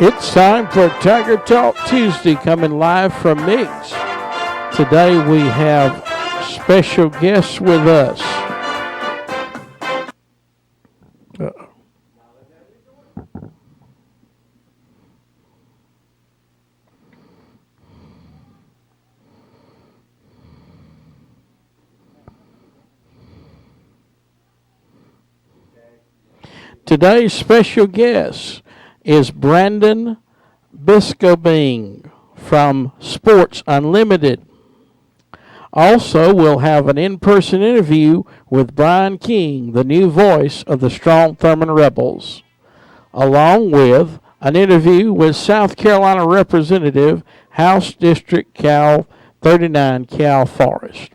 It's time for Tiger Talk Tuesday, coming live from MIGS. Today we have special guests with us. Today's special guest is Brandon Biscobing from Sports Unlimited. Also, we'll have an in-person interview with Brian King, the new voice of the Strong Thurman Rebels, along with an interview with South Carolina Representative, House District Cal 39, Cal Forest.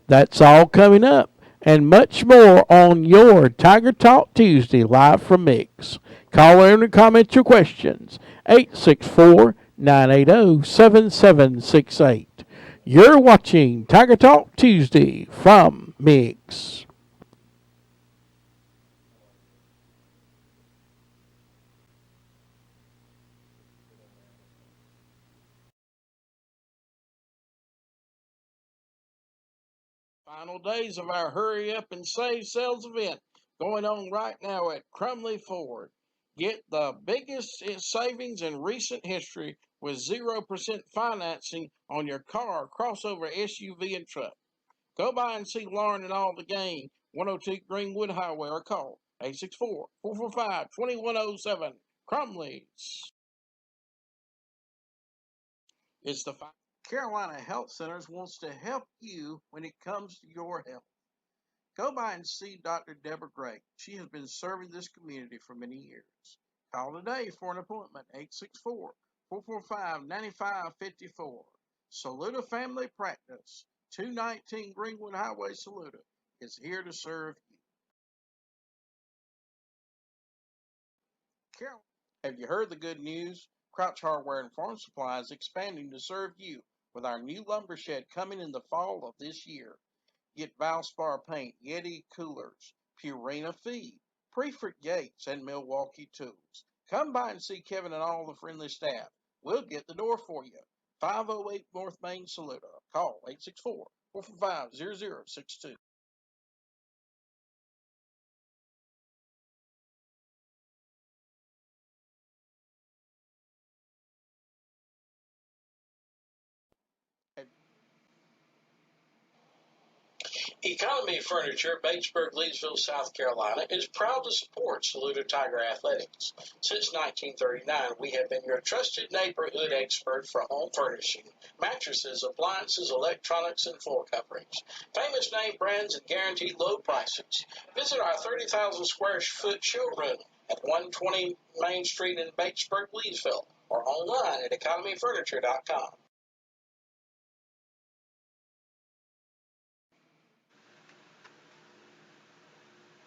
That's all coming up and much more on your Tiger Talk Tuesday live from MIGS. Call in and comment your questions, 864-980-7768. You're watching Tiger Talk Tuesday from MIGS. Final days of our Hurry Up and Save Sales event going on right now at Crumley Ford. Get the biggest savings in recent history with 0% financing on your car, crossover, SUV, and truck. Go by and see Lauren and all the gang, 102 Greenwood Highway, or call 864-445-2107. Crumley's. It's the Carolina Health Centers wants to help you when it comes to your health. Go by and see Dr. Deborah Gray. She has been serving this community for many years. Call today for an appointment, 864-445-9554. Saluda Family Practice, 219 Greenwood Highway, Saluda, is here to serve you. Carol, have you heard the good news? Crouch Hardware and Farm Supply is expanding to serve you with our new lumber shed coming in the fall of this year. Get Valspar paint, Yeti coolers, Purina feed, Prefert gates, and Milwaukee tools. Come by and see Kevin and all the friendly staff. We'll get the door for you. 508 North Main, Saluda. Call 864-445-0062. Economy Furniture, Batesburg, Leesville, South Carolina, is proud to support Saluda Tiger Athletics. Since 1939, we have been your trusted neighborhood expert for home furnishing, mattresses, appliances, electronics, and floor coverings. Famous name brands and guaranteed low prices. Visit our 30,000 square foot showroom at 120 Main Street in Batesburg, Leesville, or online at economyfurniture.com.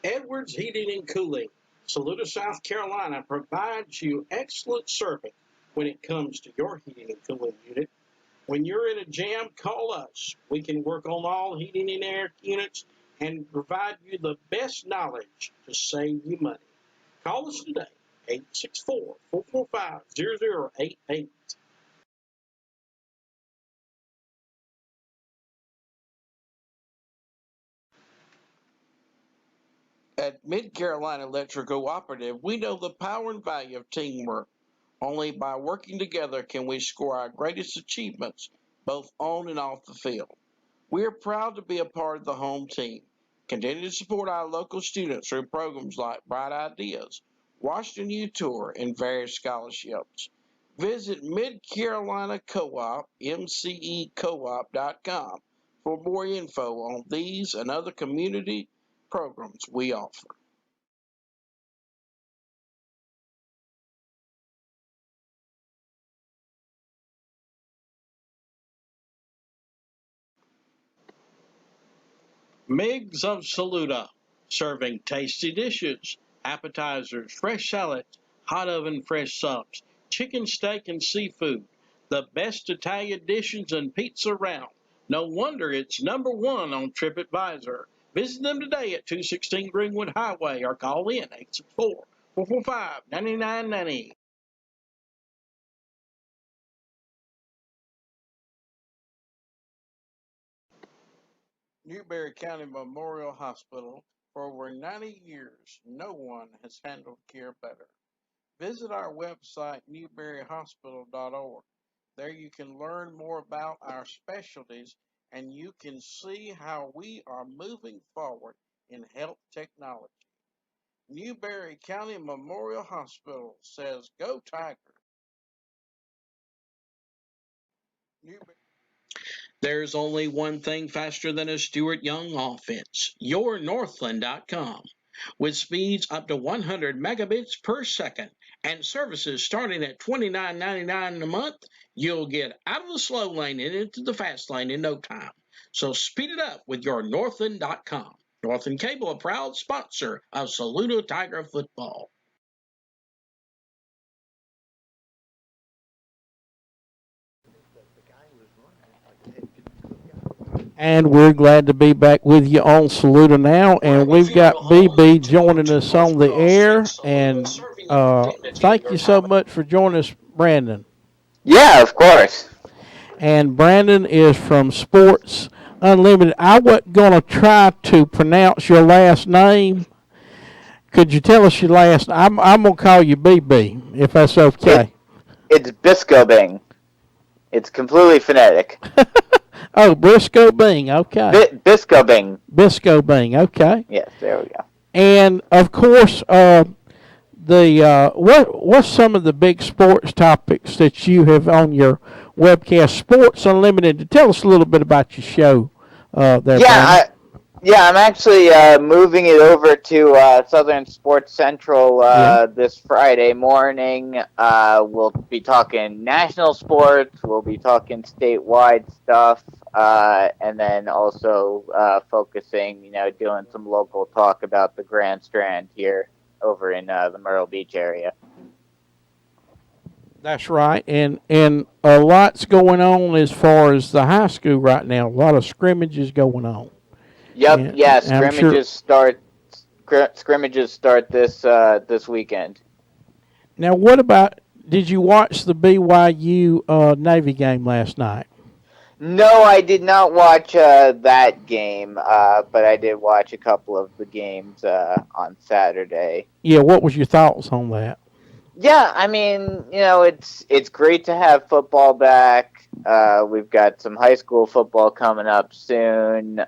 Edwards Heating and Cooling, Saluda, South Carolina, provides you excellent service when it comes to your heating and cooling unit. When you're in a jam, call us. We can work on all heating and air units and provide you the best knowledge to save you money. Call us today, 864-445-0088. At Mid-Carolina Electric Cooperative, we know the power and value of teamwork. Only by working together can we score our greatest achievements, both on and off the field. We are proud to be a part of the home team. Continue to support our local students through programs like Bright Ideas, Washington U Tour, and various scholarships. Visit Mid-Carolina Co-op, mcecoop.com, for more info on these and other community programs we offer. MIGS of Saluda, serving tasty dishes, appetizers, fresh salads, hot oven fresh subs, chicken, steak, and seafood. The best Italian dishes and pizza around. No wonder it's number one on TripAdvisor. Visit them today at 216 Greenwood Highway or call in 864-445-9990. Newberry County Memorial Hospital. For over 90 years, no one has handled care better. Visit our website, newberryhospital.org. There you can learn more about our specialties and you can see how we are moving forward in health technology. Newberry County Memorial Hospital says, Go Tigers. There's only one thing faster than a Stewart Young offense, your Northland.com. With speeds up to 100 megabits per second and services starting at $29.99 a month, you'll get out of the slow lane and into the fast lane in no time. So speed it up with your Northland.com. Northland Cable, a proud sponsor of Saludo Tiger football. And we're glad to be back with you on Saluda now. And we've got BB joining us on the air. And thank you so much for joining us, Brandon. Yeah, of course. And Brandon is from Sports Unlimited. I wasn't going to try to pronounce your last name. Could you tell us your last name? I'm going to call you BB, if that's okay. It's Biscobing. It's completely phonetic. Oh, Briscoe Bing, okay. Biscobing. Biscoe Bing, okay. Yes, there we go. And of course, what's some of the big sports topics that you have on your webcast, Sports Unlimited? To tell us a little bit about your show there. Yeah, I'm actually moving it over to Southern Sports Central this Friday morning. We'll be talking national sports. We'll be talking statewide stuff, and then also focusing, doing some local talk about the Grand Strand here over in the Myrtle Beach area. That's right, and a lot's going on as far as the high school right now. A lot of scrimmages going on. Yep, scrimmages start this weekend. Now, what about? Did you watch the BYU Navy game last night? No, I did not watch that game, but I did watch a couple of the games on Saturday. Yeah, what was your thoughts on that? Yeah, I mean, it's great to have football back. We've got some high school football coming up soon.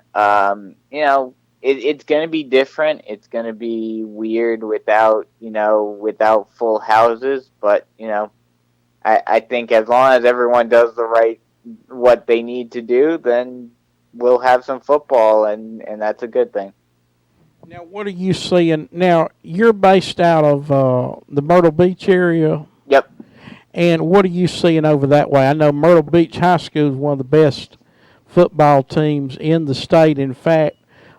It's going to be different. It's going to be weird without full houses. But, I think as long as everyone does what they need to do, then we'll have some football, and that's a good thing. Now, what are you seeing? Now, you're based out of the Myrtle Beach area. Yep. And what are you seeing over that way? I know Myrtle Beach High School is one of the best football teams in the state. In fact,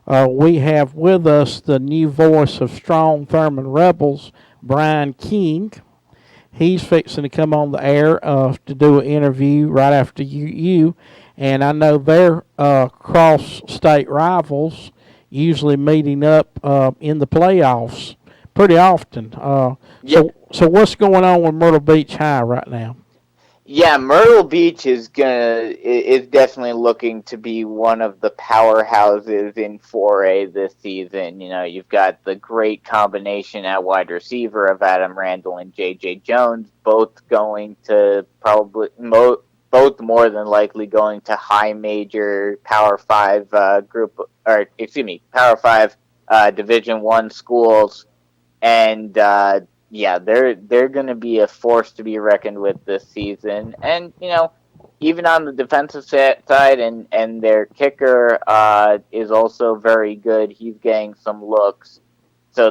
we have with us the new voice of Strong Thurman Rebels, Brian King. He's fixing to come on the air to do an interview right after you. And I know they're cross-state rivals, usually meeting up in the playoffs pretty often. So what's going on with Myrtle Beach High right now? Yeah, Myrtle Beach is definitely looking to be one of the powerhouses in 4A this season. You've got the great combination at wide receiver of Adam Randall and J.J. Jones, both going to both more than likely going to high major Power 5 Power 5 Division 1 schools, and they're going to be a force to be reckoned with this season. And even on the defensive side, and their kicker is also very good. He's getting some looks. So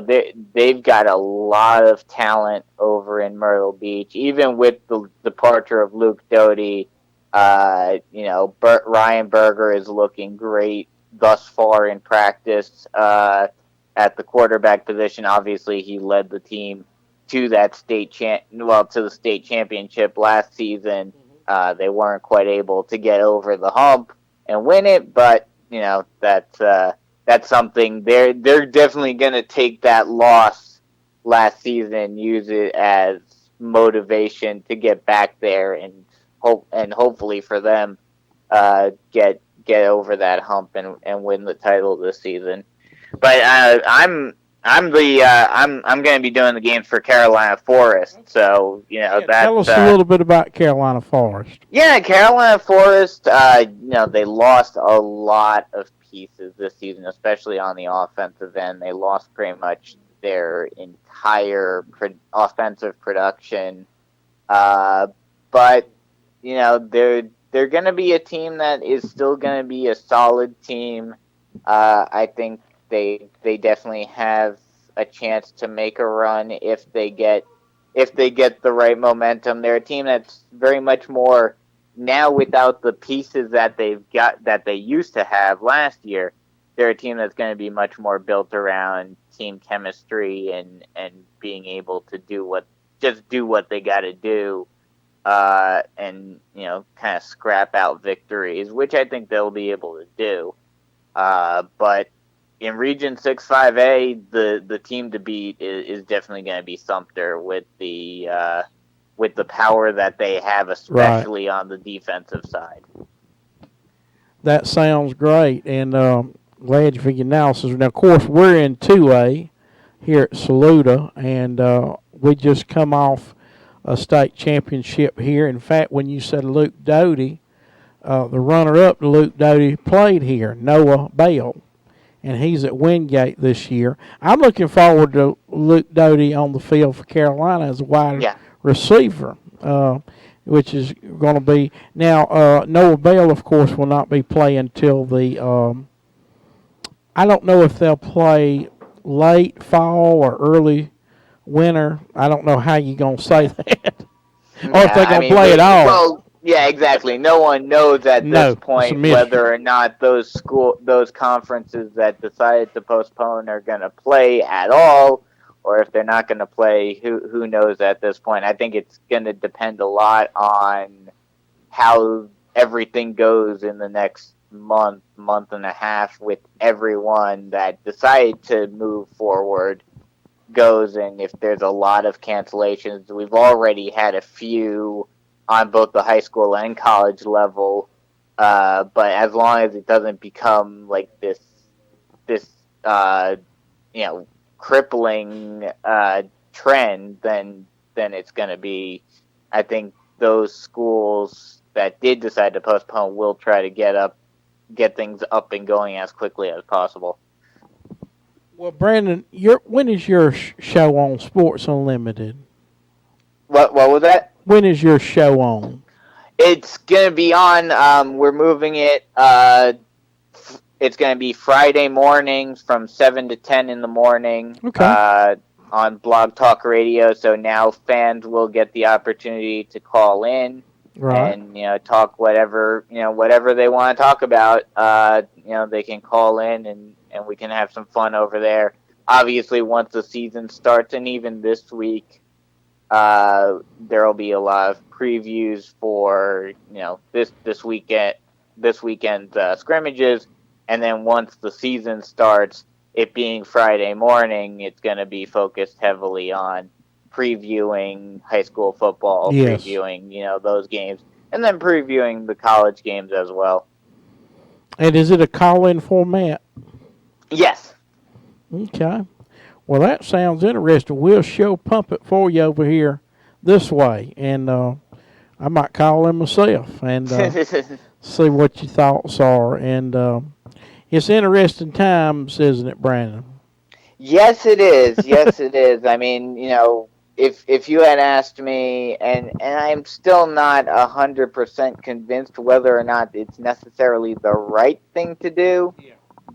they've got a lot of talent over in Myrtle Beach. Even with the departure of Luke Doty, Ryan Berger is looking great thus far in practice at the quarterback position. Obviously, he led the team to that to the state championship last season. They weren't quite able to get over the hump and win it, but that's something they're definitely going to take that loss last season, use it as motivation to get back there, and hopefully for them get get over that hump and win the title this season. But I'm going to be doing the games for Carolina Forest, so Tell us a little bit about Carolina Forest. Yeah, Carolina Forest. They lost a lot of pieces this season, especially on the offensive end. They lost pretty much their entire offensive production. But they're going to be a team that is still going to be a solid team. I think they definitely have a chance to make a run if they get the right momentum. They're a team that's very much more now without the pieces that they used to have last year. They're a team that's going to be much more built around team chemistry and being able to do what they got to do, and kind of scrap out victories, which I think they'll be able to do. But in Region 6-5A, the team to beat is definitely going to be Sumter with the power that they have, especially on the defensive side. That sounds great, and glad you figured analysis. Now, of course, we're in 2A here at Saluda, and we just come off a state championship here. In fact, when you said Luke Doty, the runner-up to Luke Doty played here, Noah Bell, and he's at Wingate this year. I'm looking forward to Luke Doty on the field for Carolina as a wide receiver, which is going to be now. Noah Bell, of course, will not be playing till the. I don't know if they'll play late fall or early winter. I don't know how you're going to say that, or if they're going to play at all. Well, yeah, exactly. No one knows at this point whether or not those conferences that decided to postpone are going to play at all, or if they're not going to play. Who knows at this point? I think it's going to depend a lot on how everything goes in the next month and a half with everyone that decided to move forward goes, and if there's a lot of cancellations. We've already had a few on both the high school and college level, but as long as it doesn't become like this crippling trend, then it's going to be. I think those schools that did decide to postpone will try to get things up and going as quickly as possible. Well, Brandon, when is your show on Sports Unlimited? What was that? When is your show on? It's going to be on, we're moving it, it's going to be Friday mornings from 7 to 10 in the morning. Okay. On Blog Talk Radio, so now fans will get the opportunity to call in. Right. And talk whatever they want to talk about. They can call in and we can have some fun over there. Obviously, once the season starts, and even this week, there will be a lot of previews for this weekend's scrimmages, and then once the season starts, it being Friday morning, it's going to be focused heavily on previewing high school football, previewing those games, and then previewing the college games as well. And is it a call-in format? Yes. Okay. Well, that sounds interesting. We'll pump it for you over here this way, and I might call in myself and see what your thoughts are. And it's interesting times, isn't it, Brandon? Yes, it is. Yes, it is. I mean, if you had asked me, and I'm still not 100% convinced whether or not it's necessarily the right thing to do,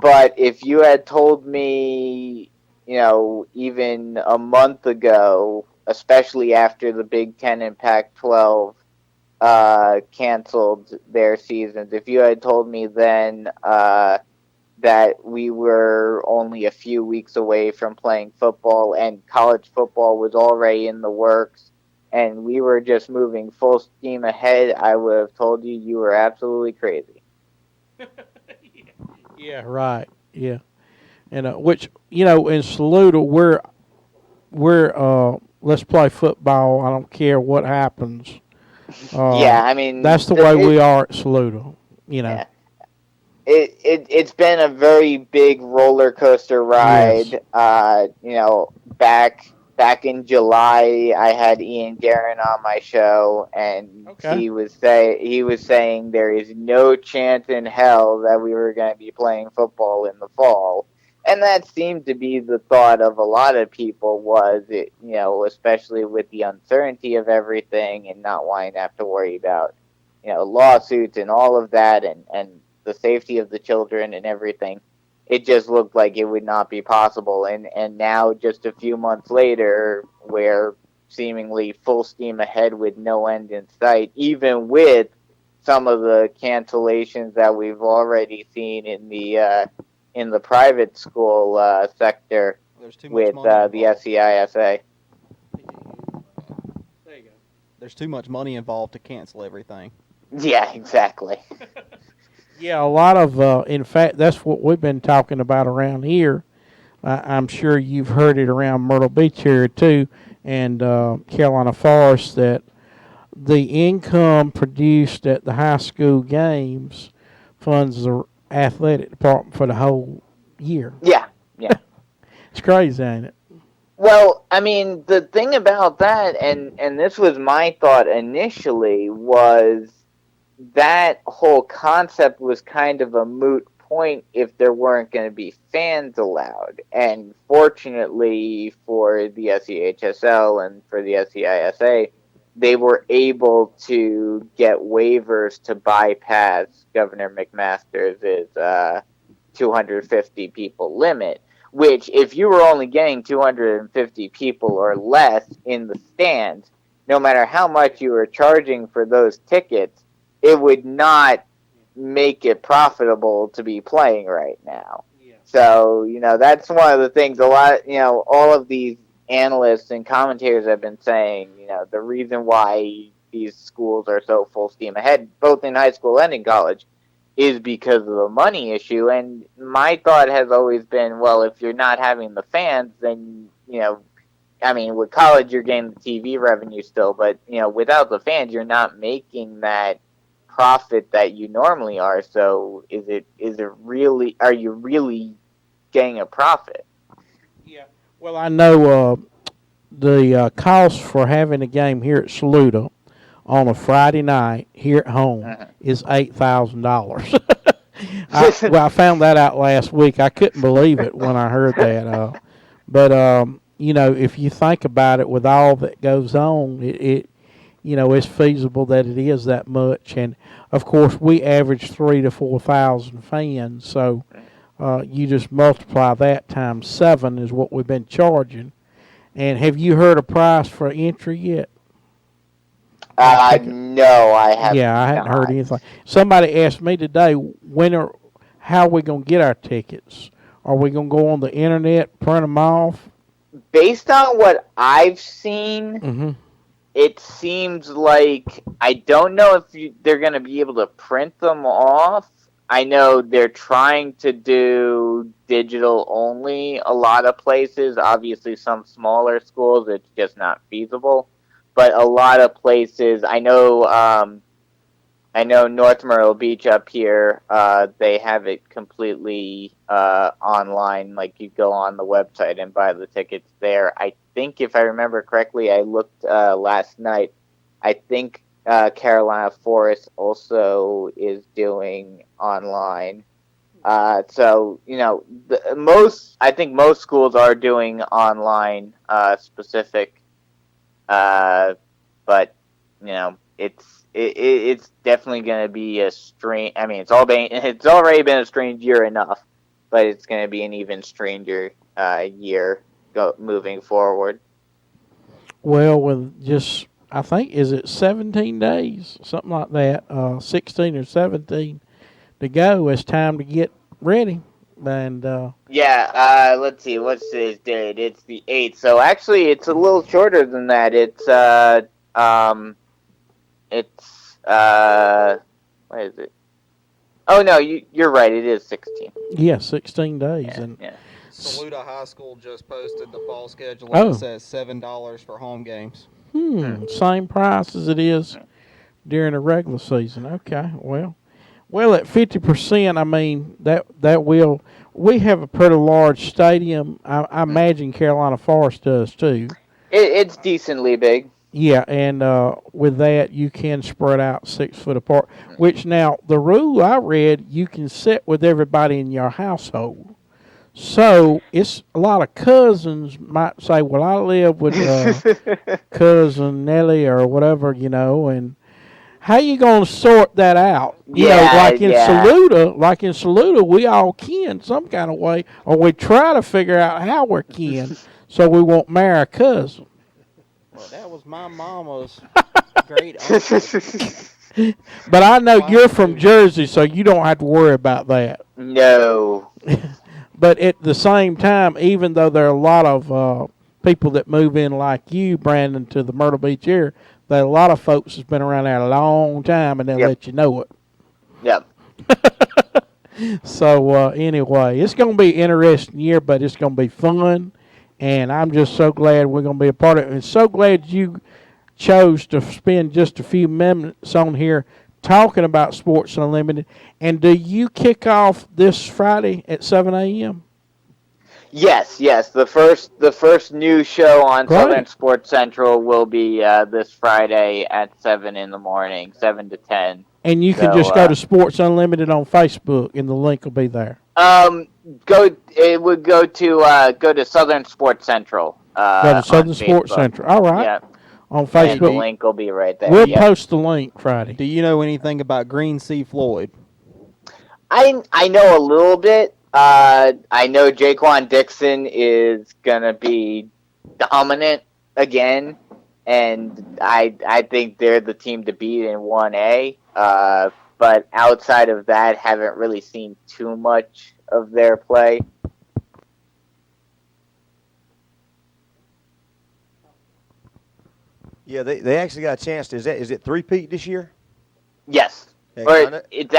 but if you had told me, even a month ago, especially after the Big Ten and Pac-12 canceled their seasons, if you had told me then that we were only a few weeks away from playing football and college football was already in the works and we were just moving full steam ahead, I would have told you were absolutely crazy. Yeah, right. Yeah. And which, in Saluda, we're let's play football. I don't care what happens. Yeah, I mean, that's the way we are at Saluda, Yeah. it's been a very big roller coaster Yes. ride. Back in July, I had Ian Guerin on my show, and Okay. he was saying there is no chance in hell that we were going to be playing football in the fall, and that seemed to be the thought of a lot of people. Was it, especially with the uncertainty of everything and not wanting to have to worry about lawsuits and all of that, and the safety of the children and everything. It just looked like it would not be possible. And now, just a few months later, we're seemingly full steam ahead with no end in sight, even with some of the cancellations that we've already seen in the private school sector There's too much with money the involved. SEISA. There you go. There's too much money involved to cancel everything. Yeah, exactly. Yeah, a lot of, in fact, that's what we've been talking about around here. I'm sure you've heard it around Myrtle Beach area too, and Carolina Forest, that the income produced at the high school games funds the athletic department for the whole year. Yeah, yeah. It's crazy, ain't it? Well, I mean, the thing about that, and this was my thought initially, was that whole concept was kind of a moot point if there weren't going to be fans allowed. And fortunately for the SEHSL and for the SEISA, they were able to get waivers to bypass Governor McMaster's 250 people limit. Which, if you were only getting 250 people or less in the stands, no matter how much you were charging for those tickets, it would not make it profitable to be playing right now. So, that's one of the things all of these analysts and commentators have been saying, the reason why these schools are so full steam ahead, both in high school and in college, is because of the money issue. And my thought has always been, well, if you're not having the fans, then, I mean, with college, you're getting the TV revenue still, but, without the fans, you're not making that profit that you normally are. So are you really getting a profit? Yeah. Well, I know the cost for having a game here at Saluda on a Friday night here at home is $8,000. I found that out last week. I couldn't believe it when I heard that. But if you think about it, with all that goes on, it's feasible that it is that much. And of course, we average 3,000 to 4,000 fans. So you just multiply that times 7 is what we've been charging. And have you heard a price for entry yet? No, I have. Yeah, I hadn't heard anything. Somebody asked me today, how are we going to get our tickets? Are we going to go on the internet, print them off? Based on what I've seen, it seems like, I don't know if they're going to be able to print them off. I know they're trying to do digital only a lot of places. Obviously, some smaller schools, it's just not feasible. But a lot of places, I know North Myrtle Beach up here, they have it completely online. Like, you go on the website and buy the tickets there. I think, if I remember correctly, I looked last night, I think Carolina Forest also is doing online. So, I think most schools are doing online specific, but, it's definitely going to be a strange. I mean, it's already been a strange year enough, but it's going to be an even stranger year moving forward. Well, with just, I think, is it 17 days, something like that, 16 or 17 to go. It's time to get ready. And let's see, what's today's date? It's the 8th. So actually, it's a little shorter than that. What is it? Oh no, you're right. It is 16. Yeah, 16 days. Yeah, and yeah. Saluda High School just posted the fall schedule, Oh. and it says $7 for home games. Same price as it is during the regular season. Okay, well, Well, at 50%, I mean, that will. We have a pretty large stadium. I imagine Carolina Forest does too. It's decently big. Yeah, and with that, you can spread out 6 foot apart. Which now, the rule I read, you can sit with everybody in your household. So it's a lot of cousins might say, "Well, I live with cousin Nellie or whatever, and how you gonna sort that out? Yeah, yeah. Like in Saluda, we all kin some kind of way, or we try to figure out how we're kin, so we won't marry a cousin. Well, that was my mama's great uncle. But I know Wow, you're from dude. Jersey, so you don't have to worry about that. No. But at the same time, even though there are a lot of people that move in like you, Brandon, to the Myrtle Beach area, there are a lot of folks that's been around there a long time, and they'll Yep. let you know it. Yep. So anyway, it's going to be an interesting year, but it's going to be fun, and I'm just so glad we're going to be a part of it, and so glad you chose to spend just a few minutes on here talking about Sports Unlimited. And do you kick off this Friday at 7 a.m.? Yes, yes. The first new show on Great. Southern Sports Central will be this Friday at 7 in the morning, 7 to 10. And you can So, just go to Sports Unlimited on Facebook, and the link will be there. It would go to Southern Sports Central. Go to Southern on Sports Facebook. Central. All right. Yeah, On and the Facebook. link will be right there. We'll Yep. post the link Friday. Do you know anything about Green Sea Floyd? I know a little bit. I know Jaquan Dixon is gonna be dominant again, and I think they're the team to beat in 1A. But outside of that, haven't really seen too much of their play. Yeah, they actually got a chance. Is it three-peat this year? Yes, Yeah, or it's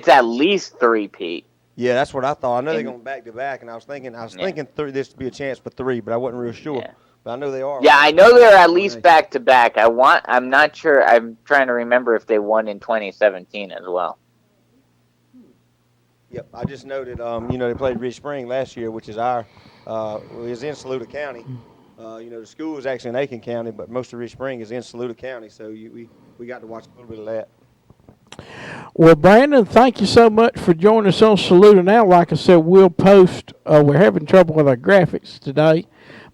at least 3-peat. yeah, that's what I thought. I know they're And- going back to back, and I was thinking this to be a chance for 3, but I wasn't real sure. Yeah. But I know they are. Yeah, I know they're at least back to back. I'm not sure. I'm trying to remember if they won in 2017 as well. Yep, I just noted. They played Rich Spring last year, which is is in Saluda County. The school is actually in Aiken County, but most of Rich Spring is in Saluda County, so we got to watch a little bit of that. Well, Brandon, thank you so much for joining us on Saluda Now. Like I said, we'll post. We're having trouble with our graphics today,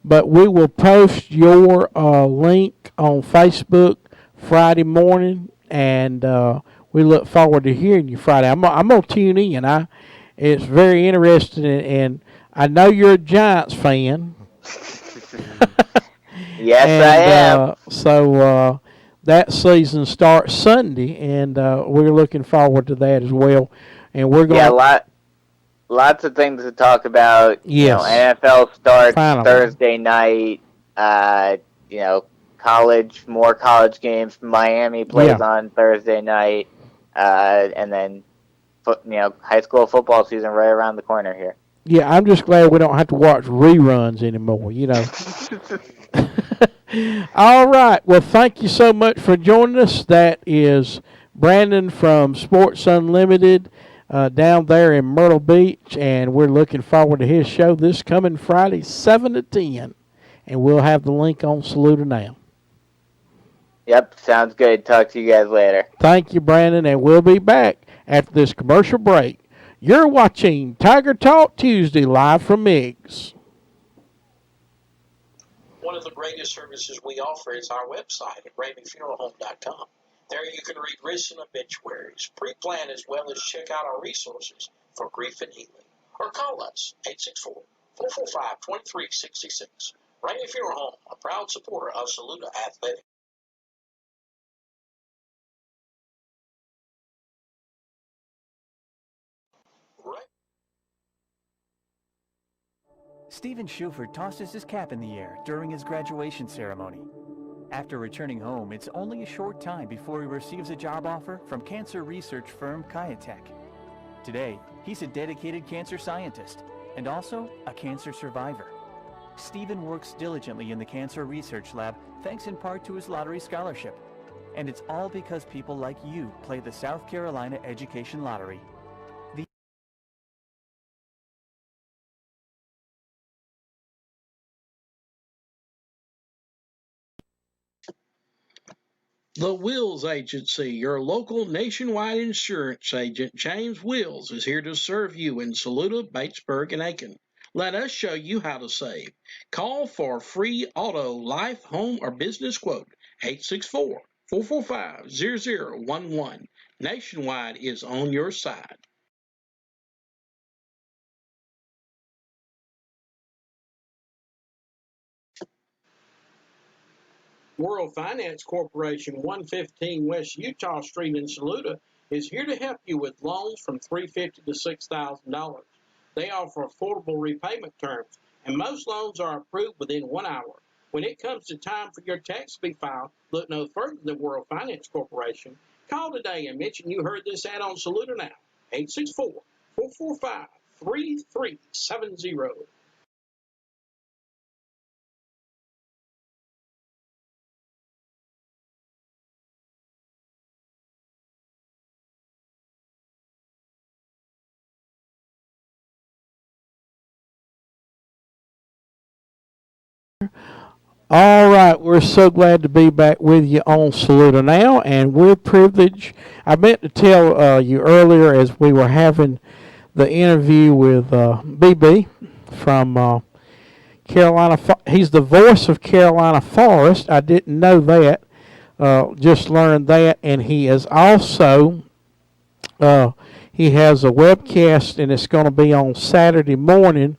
but we will post your link on Facebook Friday morning, and we look forward to hearing you Friday. I'm gonna tune in. It's very interesting, and I know you're a Giants fan. Yes, I am. So that season starts Sunday, and we're looking forward to that as well. And we're going. Yeah, lots of things to talk about. Yes. NFL starts Finally. Thursday night. More college games. Miami plays on Thursday night, and then high school football season right around the corner here. Yeah, I'm just glad we don't have to watch reruns anymore. All right. Well, thank you so much for joining us. That is Brandon from Sports Unlimited down there in Myrtle Beach, and we're looking forward to his show this coming Friday, 7 to 10, and we'll have the link on Saluda Now. Yep, sounds good. Talk to you guys later. Thank you, Brandon, and we'll be back after this commercial break. You're watching Tiger Talk Tuesday live from MIGS. One of the greatest services we offer is our website at RameyFuneralHome.com. There you can read recent obituaries, pre-plan, as well as check out our resources for grief and healing. Or call us, 864-445-2366. Ramey Funeral Home, a proud supporter of Saluda Athletics. Right. Stephen Schuford tosses his cap in the air during his graduation ceremony. After returning home, it's only a short time before he receives a job offer from cancer research firm Kiatech. Today, he's a dedicated cancer scientist and also a cancer survivor. Stephen works diligently in the cancer research lab thanks in part to his lottery scholarship. And it's all because people like you play the South Carolina Education Lottery. The Wills Agency, your local nationwide insurance agent, James Wills, is here to serve you in Saluda, Batesburg, and Aiken. Let us show you how to save. Call for a free auto, life, home, or business quote, 864-445-0011. Nationwide is on your side. World Finance Corporation, 115 West Utah Street in Saluda, is here to help you with loans from $350 to $6,000. They offer affordable repayment terms, and most loans are approved within 1 hour. When it comes to time for your tax to be filed, look no further than World Finance Corporation. Call today and mention you heard this ad on Saluda Now, 864-445-3370. All right, we're so glad to be back with you on Saluda Now, and we're privileged. I meant to tell you earlier as we were having the interview with BB from Carolina. He's the voice of Carolina Forest. I didn't know that. Just learned that, and he is also he has a webcast, and it's going to be on Friday morning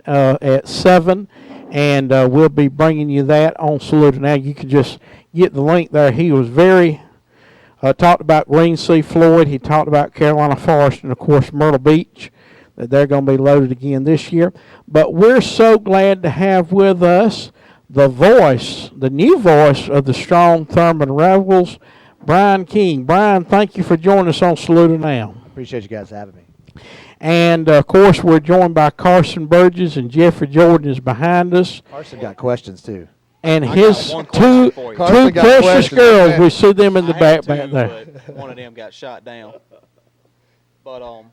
at 7, and we'll be bringing you that on Saluda. Now, you can just get the link there. He was very, talked about Green Sea Floyd. He talked about Carolina Forest and, of course, Myrtle Beach, that they're going to be loaded again this year. But we're so glad to have with us the voice, the new voice of the Strong Thurman Rebels, Brian King. Brian, thank you for joining us on Saluda Now. Appreciate you guys having me. And, of course, we're joined by Carson Burgess, and Jeffrey Jordan is behind us. Carson got questions, too. And I his got one two question for you. Carson got precious questions, girls, man. we see them in the I back had two, there. but one of them got shot down. But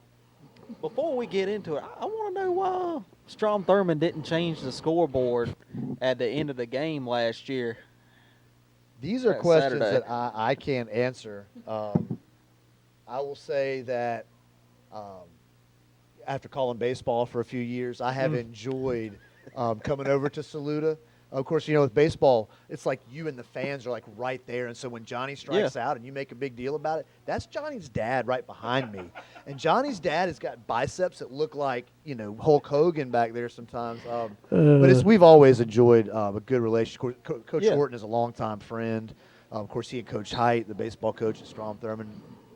before we get into it, I want to know why Strom Thurmond didn't change the scoreboard at the end of the game last year. These are That questions Saturday. that I can't answer. I will say that after calling baseball for a few years, I have enjoyed coming over to Saluda. Of course, you know, with baseball, it's like you and the fans are like right there. And so when Johnny strikes out and you make a big deal about it, that's Johnny's dad right behind me. And Johnny's dad has got biceps that look like, you know, Hulk Hogan back there sometimes. But we've always enjoyed a good relationship. Coach Horton is a longtime friend. Of course, he and Coach Height, the baseball coach at Strom Thurmond,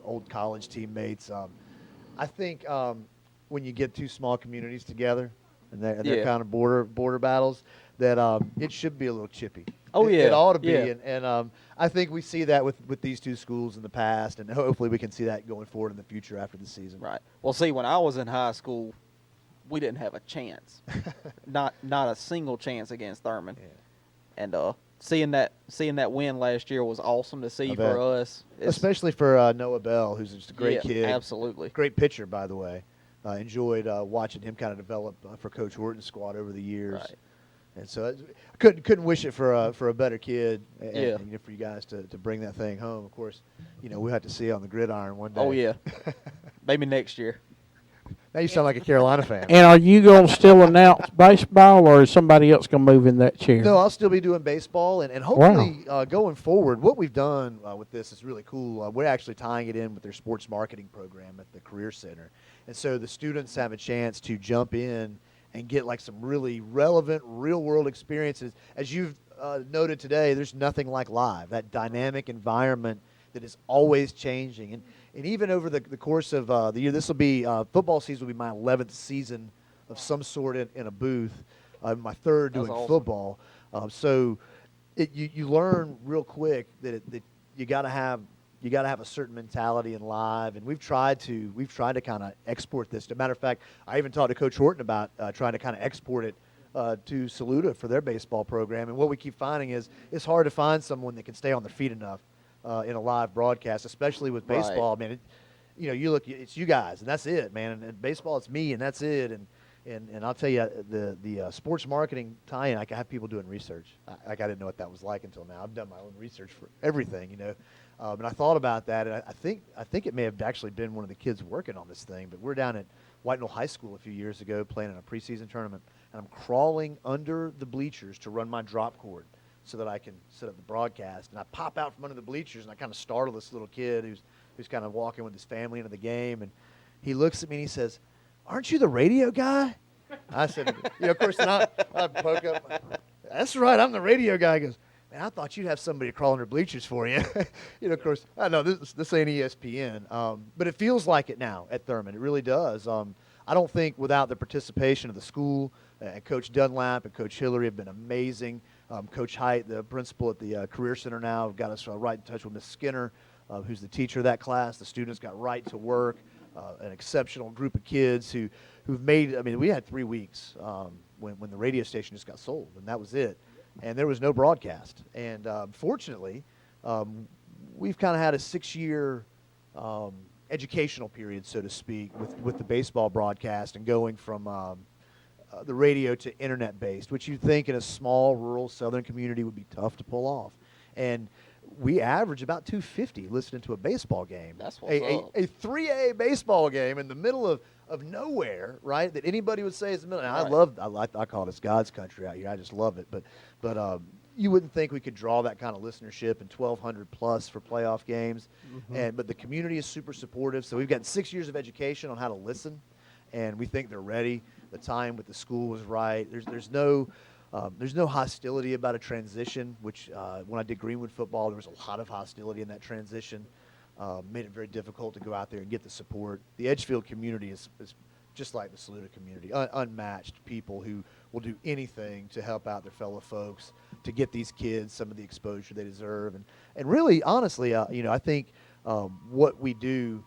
old college teammates. I think when you get two small communities together and they're kind of border battles, that it should be a little chippy. Oh, It ought to be. Yeah. And I think we see that with these two schools in the past, and hopefully we can see that going forward in the future after the season. Right. Well, see, when I was in high school, we didn't have a chance. not a single chance against Thurman. Yeah. And seeing that win last year was awesome to see for us. Especially for Noah Bell, who's just a great kid. Absolutely. Great pitcher, by the way. Enjoyed watching him kind of develop for Coach Horton's squad over the years. Right. And so I couldn't wish it for a better kid, and for you guys to bring that thing home. Of course, you know, we'll have to see on the gridiron one day. Oh, yeah. Maybe next year. Now you sound like a Carolina fan. And are you going to still announce baseball, or is somebody else going to move in that chair? No, I'll still be doing baseball, and hopefully going forward, what we've done with this is really cool. We're actually tying it in with their sports marketing program at the Career Center. And so the students have a chance to jump in and get like some really relevant real-world experiences. As you've noted today, there's nothing like live, that dynamic environment that is always changing. And even over the course of the year, this will be football season will be my 11th season of some sort in a booth, my third doing football. So you learn real quick that you got to have a certain mentality in live, and we've tried to kind of export this. As a matter of fact, I even talked to Coach Horton about trying to kind of export it to Saluda for their baseball program. And what we keep finding is it's hard to find someone that can stay on their feet enough in a live broadcast, especially with baseball. Right. Man, you look, it's you guys, and that's it, man. And baseball, it's me, and that's it. And I'll tell you, the sports marketing tie-in, I have people doing research. I didn't know what that was like until now. I've done my own research for everything, and I thought about that, and I think it may have actually been one of the kids working on this thing. But we're down at White Knoll High School a few years ago playing in a preseason tournament, and I'm crawling under the bleachers to run my drop cord so that I can set up the broadcast. And I pop out from under the bleachers, and I kind of startle this little kid who's kind of walking with his family into the game, and he looks at me and he says, "Aren't you the radio guy?" I said, of course, and I poke up. "That's right, I'm the radio guy." He goes, "Man, I thought you'd have somebody crawl under bleachers for you." Of course, I know this ain't ESPN, but it feels like it now at Thurman. It really does. I don't think without the participation of the school, and Coach Dunlap and Coach Hillary have been amazing. Coach Height, the principal at the Career Center now, got us right in touch with Miss Skinner, who's the teacher of that class. The students got right to work. An exceptional group of kids who've made. I mean, we had 3 weeks when the radio station just got sold, and that was it. And there was no broadcast. And fortunately, we've kind of had a 6-year educational period, so to speak, with the baseball broadcast and going from the radio to internet-based, which you'd think in a small rural southern community would be tough to pull off. And we average about 250 listening to a baseball game. That's what's up. A 3A baseball game in the middle of nowhere, right? That anybody would say is the middle. And I call it God's country out here. I just love it. But you wouldn't think we could draw that kind of listenership and 1,200 plus for playoff games. Mm-hmm. But the community is super supportive. So we've got 6 years of education on how to listen, and we think they're ready. The time with the school was right. There's no hostility about a transition, which when I did Greenwood football, there was a lot of hostility in that transition. Made it very difficult to go out there and get the support. The Edgefield community is just like the Saluda community, unmatched people who will do anything to help out their fellow folks, to get these kids some of the exposure they deserve. And really, honestly, I think what we do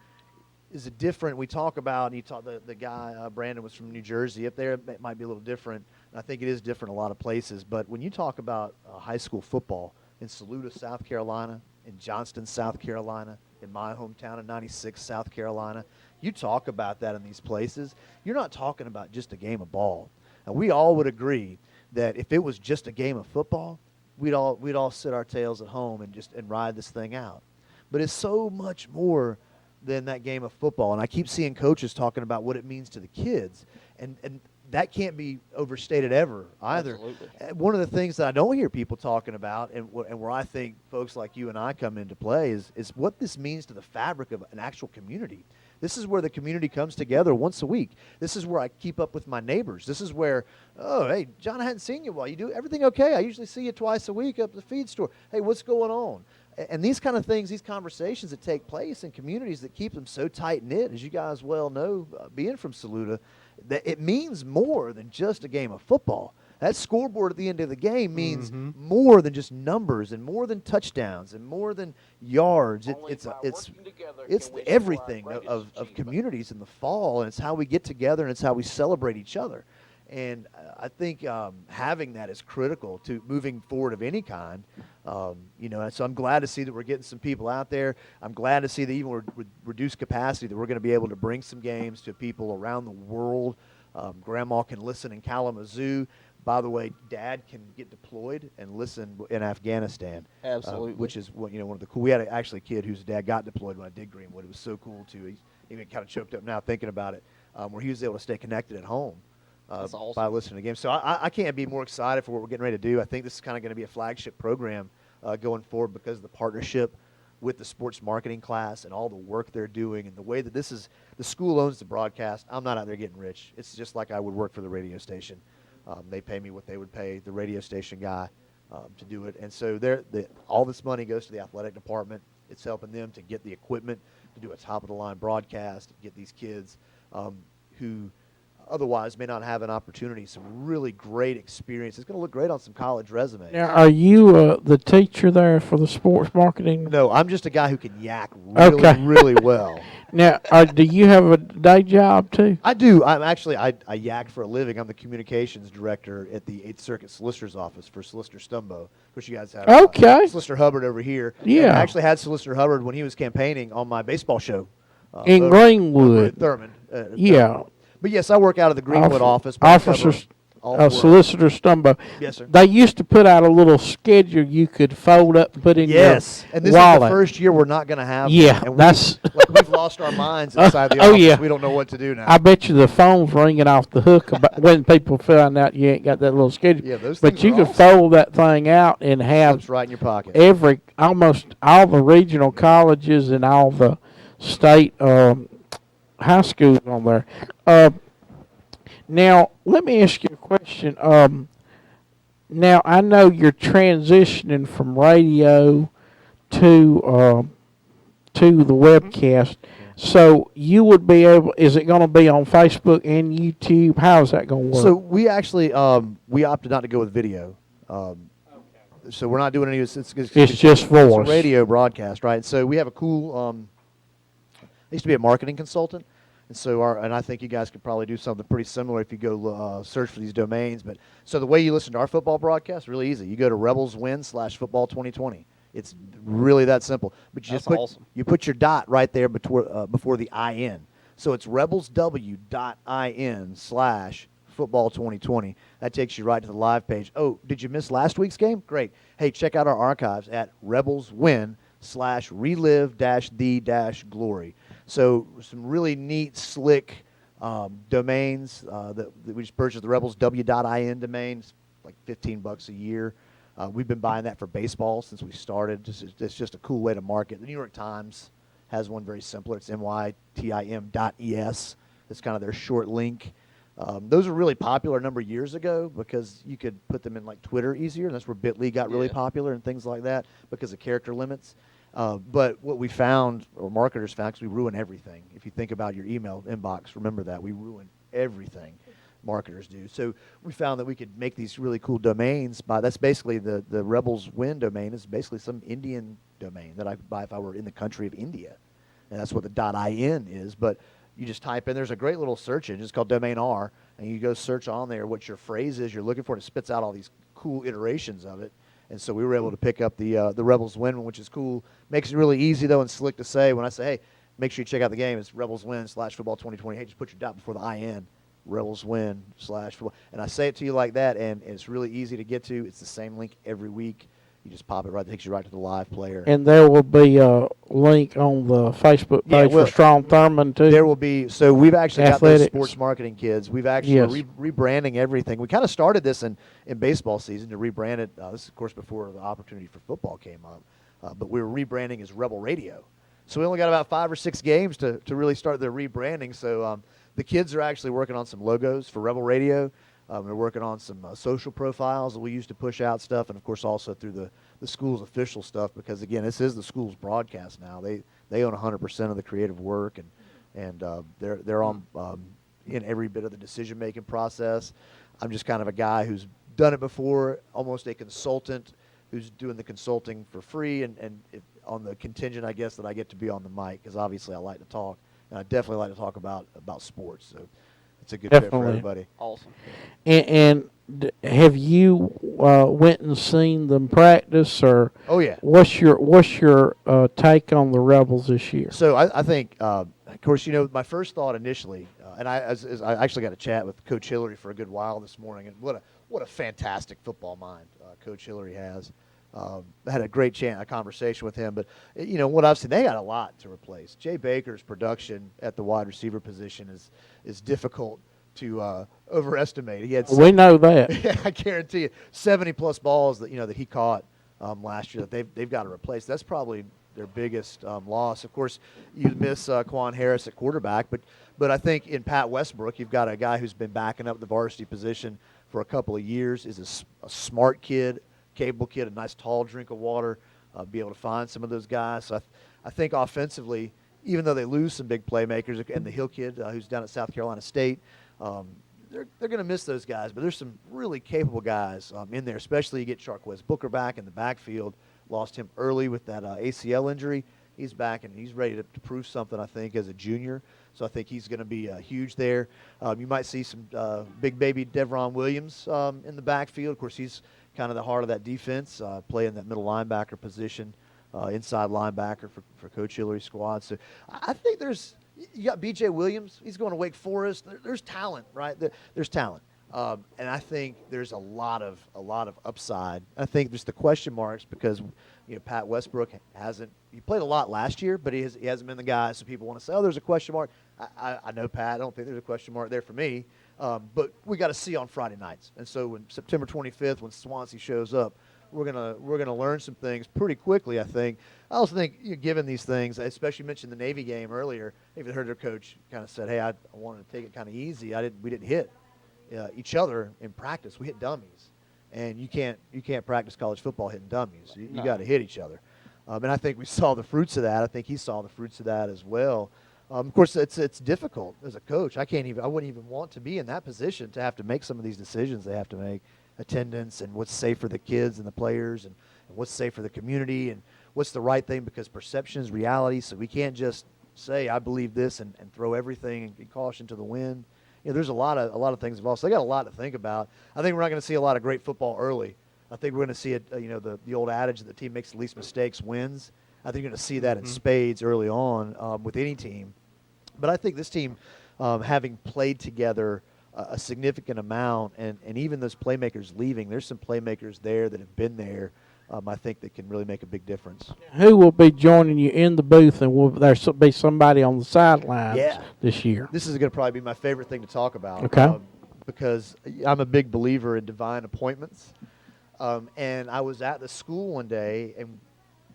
is a different. We talk about, the guy, Brandon was from New Jersey. Up there, it might be a little different. I think it is different in a lot of places. But when you talk about high school football in Saluda, South Carolina, in Johnston, South Carolina, in my hometown of 96, South Carolina, you talk about that in these places, you're not talking about just a game of ball. And we all would agree that if it was just a game of football, we'd all sit our tails at home and ride this thing out. But it's so much more than that game of football. And I keep seeing coaches talking about what it means to the kids. And that can't be overstated ever either. Absolutely. One of the things that I don't hear people talking about, and where I think folks like you and I come into play, is what this means to the fabric of an actual community. This is where the community comes together once a week. This is where I keep up with my neighbors. This is where, "Oh, hey, John, I hadn't seen you in a while. You do everything okay? I usually see you twice a week up at the feed store. Hey, what's going on?" And these kind of things, these conversations that take place in communities that keep them so tight-knit, as you guys well know, being from Saluda, that it means more than just a game of football. That scoreboard at the end of the game means more than just numbers, and more than touchdowns, and more than yards. It's everything of communities in the fall, and it's how we get together, and it's how we celebrate each other. And I think having that is critical to moving forward of any kind. So I'm glad to see that we're getting some people out there. I'm glad to see that even with reduced capacity that we're going to be able to bring some games to people around the world. Grandma can listen in Kalamazoo. By the way, Dad can get deployed and listen in Afghanistan. Absolutely. Which is one of the cool. We had actually a kid whose dad got deployed when I did Greenwood. It was so cool too. He's even kind of choked up now thinking about it, where he was able to stay connected at home. That's awesome. By listening to games. So I can't be more excited for what we're getting ready to do. I think this is kind of going to be a flagship program going forward because of the partnership with the sports marketing class and all the work they're doing and the way that the school owns the broadcast. I'm not out there getting rich. It's just like I would work for the radio station. They pay me what they would pay the radio station guy to do it. And so all this money goes to the athletic department. It's helping them to get the equipment to do a top-of-the-line broadcast, get these kids who otherwise may not have an opportunity. Some really great experience. It's going to look great on some college resumes. Now, are you the teacher there for the sports marketing? No, I'm just a guy who can yak really, really well. Now, do you have a day job too? I do. I yak for a living. I'm the communications director at the 8th Circuit Solicitor's Office for Solicitor Stumbo. Of course, you guys have Solicitor Hubbard over here. Yeah. And I actually had Solicitor Hubbard when he was campaigning on my baseball show. In Greenwood. Over at Thurman. Yeah. But yes, I work out of the Greenwood office. Solicitor Stumbo. Yes, sir. They used to put out a little schedule you could fold up and put in your wallet. And this is the first year we're not going to have Yeah, and that's... we've lost our minds inside the office. Yeah. We don't know what to do now. I bet you the phone's ringing off the hook when people find out you ain't got that little schedule. Yeah, those but things you are could awesome. fold that thing out and have Slips right in your pocket. almost all the regional colleges and all the state high schools on there. Now, let me ask you a question. Now, I know you're transitioning from radio to the webcast. So you would be able, is it going to be on Facebook and YouTube? How is that going to work? So we actually, we opted not to go with video. So we're not doing any, it's just it's voice. a radio broadcast, right? So we have a cool, I used to be a marketing consultant. And so, and I think you guys could probably do something pretty similar if you go search for these domains. But so the way you listen to our football broadcast, really easy. You go to rebelswin/football 2020. It's really that simple. But you you put your dot right there before the IN. So it's rebelsw.in/football 2020. That takes you right to the live page. Oh, did you miss last week's game? Great. Hey, check out our archives at rebelswin/relive-the-glory. So some really neat, slick domains that we just purchased. The rebelsw.in domains, like $15 a year. We've been buying that for baseball since we started. It's just a cool way to market. The New York Times has one very similar. It's mytim.es. It's kind of their short link. Those were really popular a number of years ago because you could put them in like Twitter easier. And that's where Bitly got really popular and things like that because of character limits. But what we found, or marketers found, because we ruin everything. If you think about your email inbox, remember that. We ruin everything. Marketers do. So we found that we could make these really cool domains. That's basically the Rebels Win domain is basically some Indian domain that I could buy if I were in the country of India. And that's what the .in is. But you just type in, there's a great little search engine. It's called Domain R. And you go search on there what your phrase is you're looking for. And it spits out all these cool iterations of it. And so we were able to pick up the Rebels Win one, which is cool. Makes it really easy, though, and slick to say. When I say, hey, make sure you check out the game, it's Rebels Win/football 2020. Hey, just put your dot before the IN. Rebels Win/football. And I say it to you like that, and it's really easy to get to. It's the same link every week. You just pop it right, it takes you right to the live player. And there will be a link on the Facebook page for Strom Thurmond, too. There will be. So we've actually Athletics. got those sports marketing kids. We've actually rebranding everything. We kind of started this in baseball season to rebrand it. This is, of course, before the opportunity for football came up. But we were rebranding as Rebel Radio. So we only got about 5 or 6 games to really start the rebranding. So the kids are actually working on some logos for Rebel Radio. They're working on some social profiles that we use to push out stuff, and of course also through the school's official stuff. Because again, this is the school's broadcast now. They own 100% of the creative work, and they're on in every bit of the decision making process. I'm just kind of a guy who's done it before, almost a consultant who's doing the consulting for free, and on the contingent, I guess, that I get to be on the mic because obviously I like to talk, and I definitely like to talk about sports. So. It's a good fit for everybody. Awesome. And have you went and seen them practice, or? Oh yeah. What's your take on the Rebels this year? So I think, of course, my first thought initially, and I actually got a chat with Coach Hillary for a good while this morning, and what a fantastic football mind Coach Hillary has. I had a great conversation with him, but what I've seen, they got a lot to replace. Jay Baker's production at the wide receiver position is difficult to overestimate. He had we know that. Yeah, I guarantee you, 70+ balls that that he caught last year that they've got to replace. That's probably their biggest loss. Of course, you miss Quan Harris at quarterback, but I think in Pat Westbrook, you've got a guy who's been backing up the varsity position for a couple of years. Is a smart kid. Capable kid, a nice tall drink of water, be able to find some of those guys. So I think offensively, even though they lose some big playmakers, and the Hill kid who's down at South Carolina State, They're going to miss those guys, but there's some really capable guys in there, especially you get Charquez Booker back in the backfield. Lost him early with that ACL injury. He's back, and he's ready to prove something, I think, as a junior. So I think he's going to be huge there. You might see some big baby Devron Williams in the backfield. Of course, he's kind of the heart of that defense, playing that middle linebacker position, inside linebacker for Coach Hillary's squad. So I think you got B.J. Williams. He's going to Wake Forest. There's talent, right? There's talent. And I think there's a lot of upside. I think there's the question marks because Pat Westbrook he played a lot last year, but he hasn't been the guy. So people want to say, oh, there's a question mark. I know Pat. I don't think there's a question mark there for me. But we got to see on Friday nights. And so when September 25th, when Swansea shows up, we're gonna learn some things pretty quickly, I think. I also think, given these things, I especially mentioned the Navy game earlier. I even heard their coach kind of said, hey, I wanted to take it kind of easy. We didn't hit each other in practice. We hit dummies, and you can't practice college football hitting dummies. You got to hit each other, and I think we saw the fruits of that. I think he saw the fruits of that as well. Of course, it's difficult as a coach. I wouldn't even want to be in that position to have to make some of these decisions they have to make, attendance and what's safe for the kids and the players, and what's safe for the community, and what's the right thing, because perception is reality. So we can't just say I believe this and throw everything and caution to the wind. There's a lot of things involved. So they got a lot to think about. I think we're not going to see a lot of great football early. I think we're going to see it. The old adage that the team makes the least mistakes wins. I think you're going to see that in spades early on with any team. But I think this team, having played together a significant amount, and even those playmakers leaving, there's some playmakers there that have been there. I think that can really make a big difference. Who will be joining you in the booth, and will there be somebody on the sidelines this year? This is going to probably be my favorite thing to talk about. Okay. Because I'm a big believer in divine appointments. And I was at the school one day, and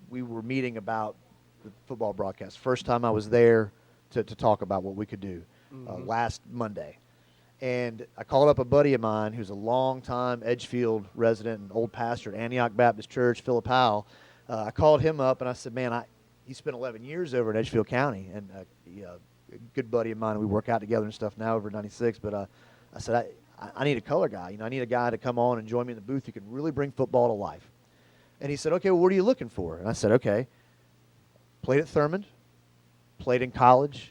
we were meeting about the football broadcast. First time I was there to talk about what we could do last Monday. And I called up a buddy of mine who's a longtime Edgefield resident and old pastor at Antioch Baptist Church, Philip Howell. I called him up, and I said, man, he spent 11 years over in Edgefield County, and a good buddy of mine. We work out together and stuff now over 96. But I said, I need a color guy. I need a guy to come on and join me in the booth who can really bring football to life. And he said, okay, well, what are you looking for? And I said, okay, played at Thurmond, played in college,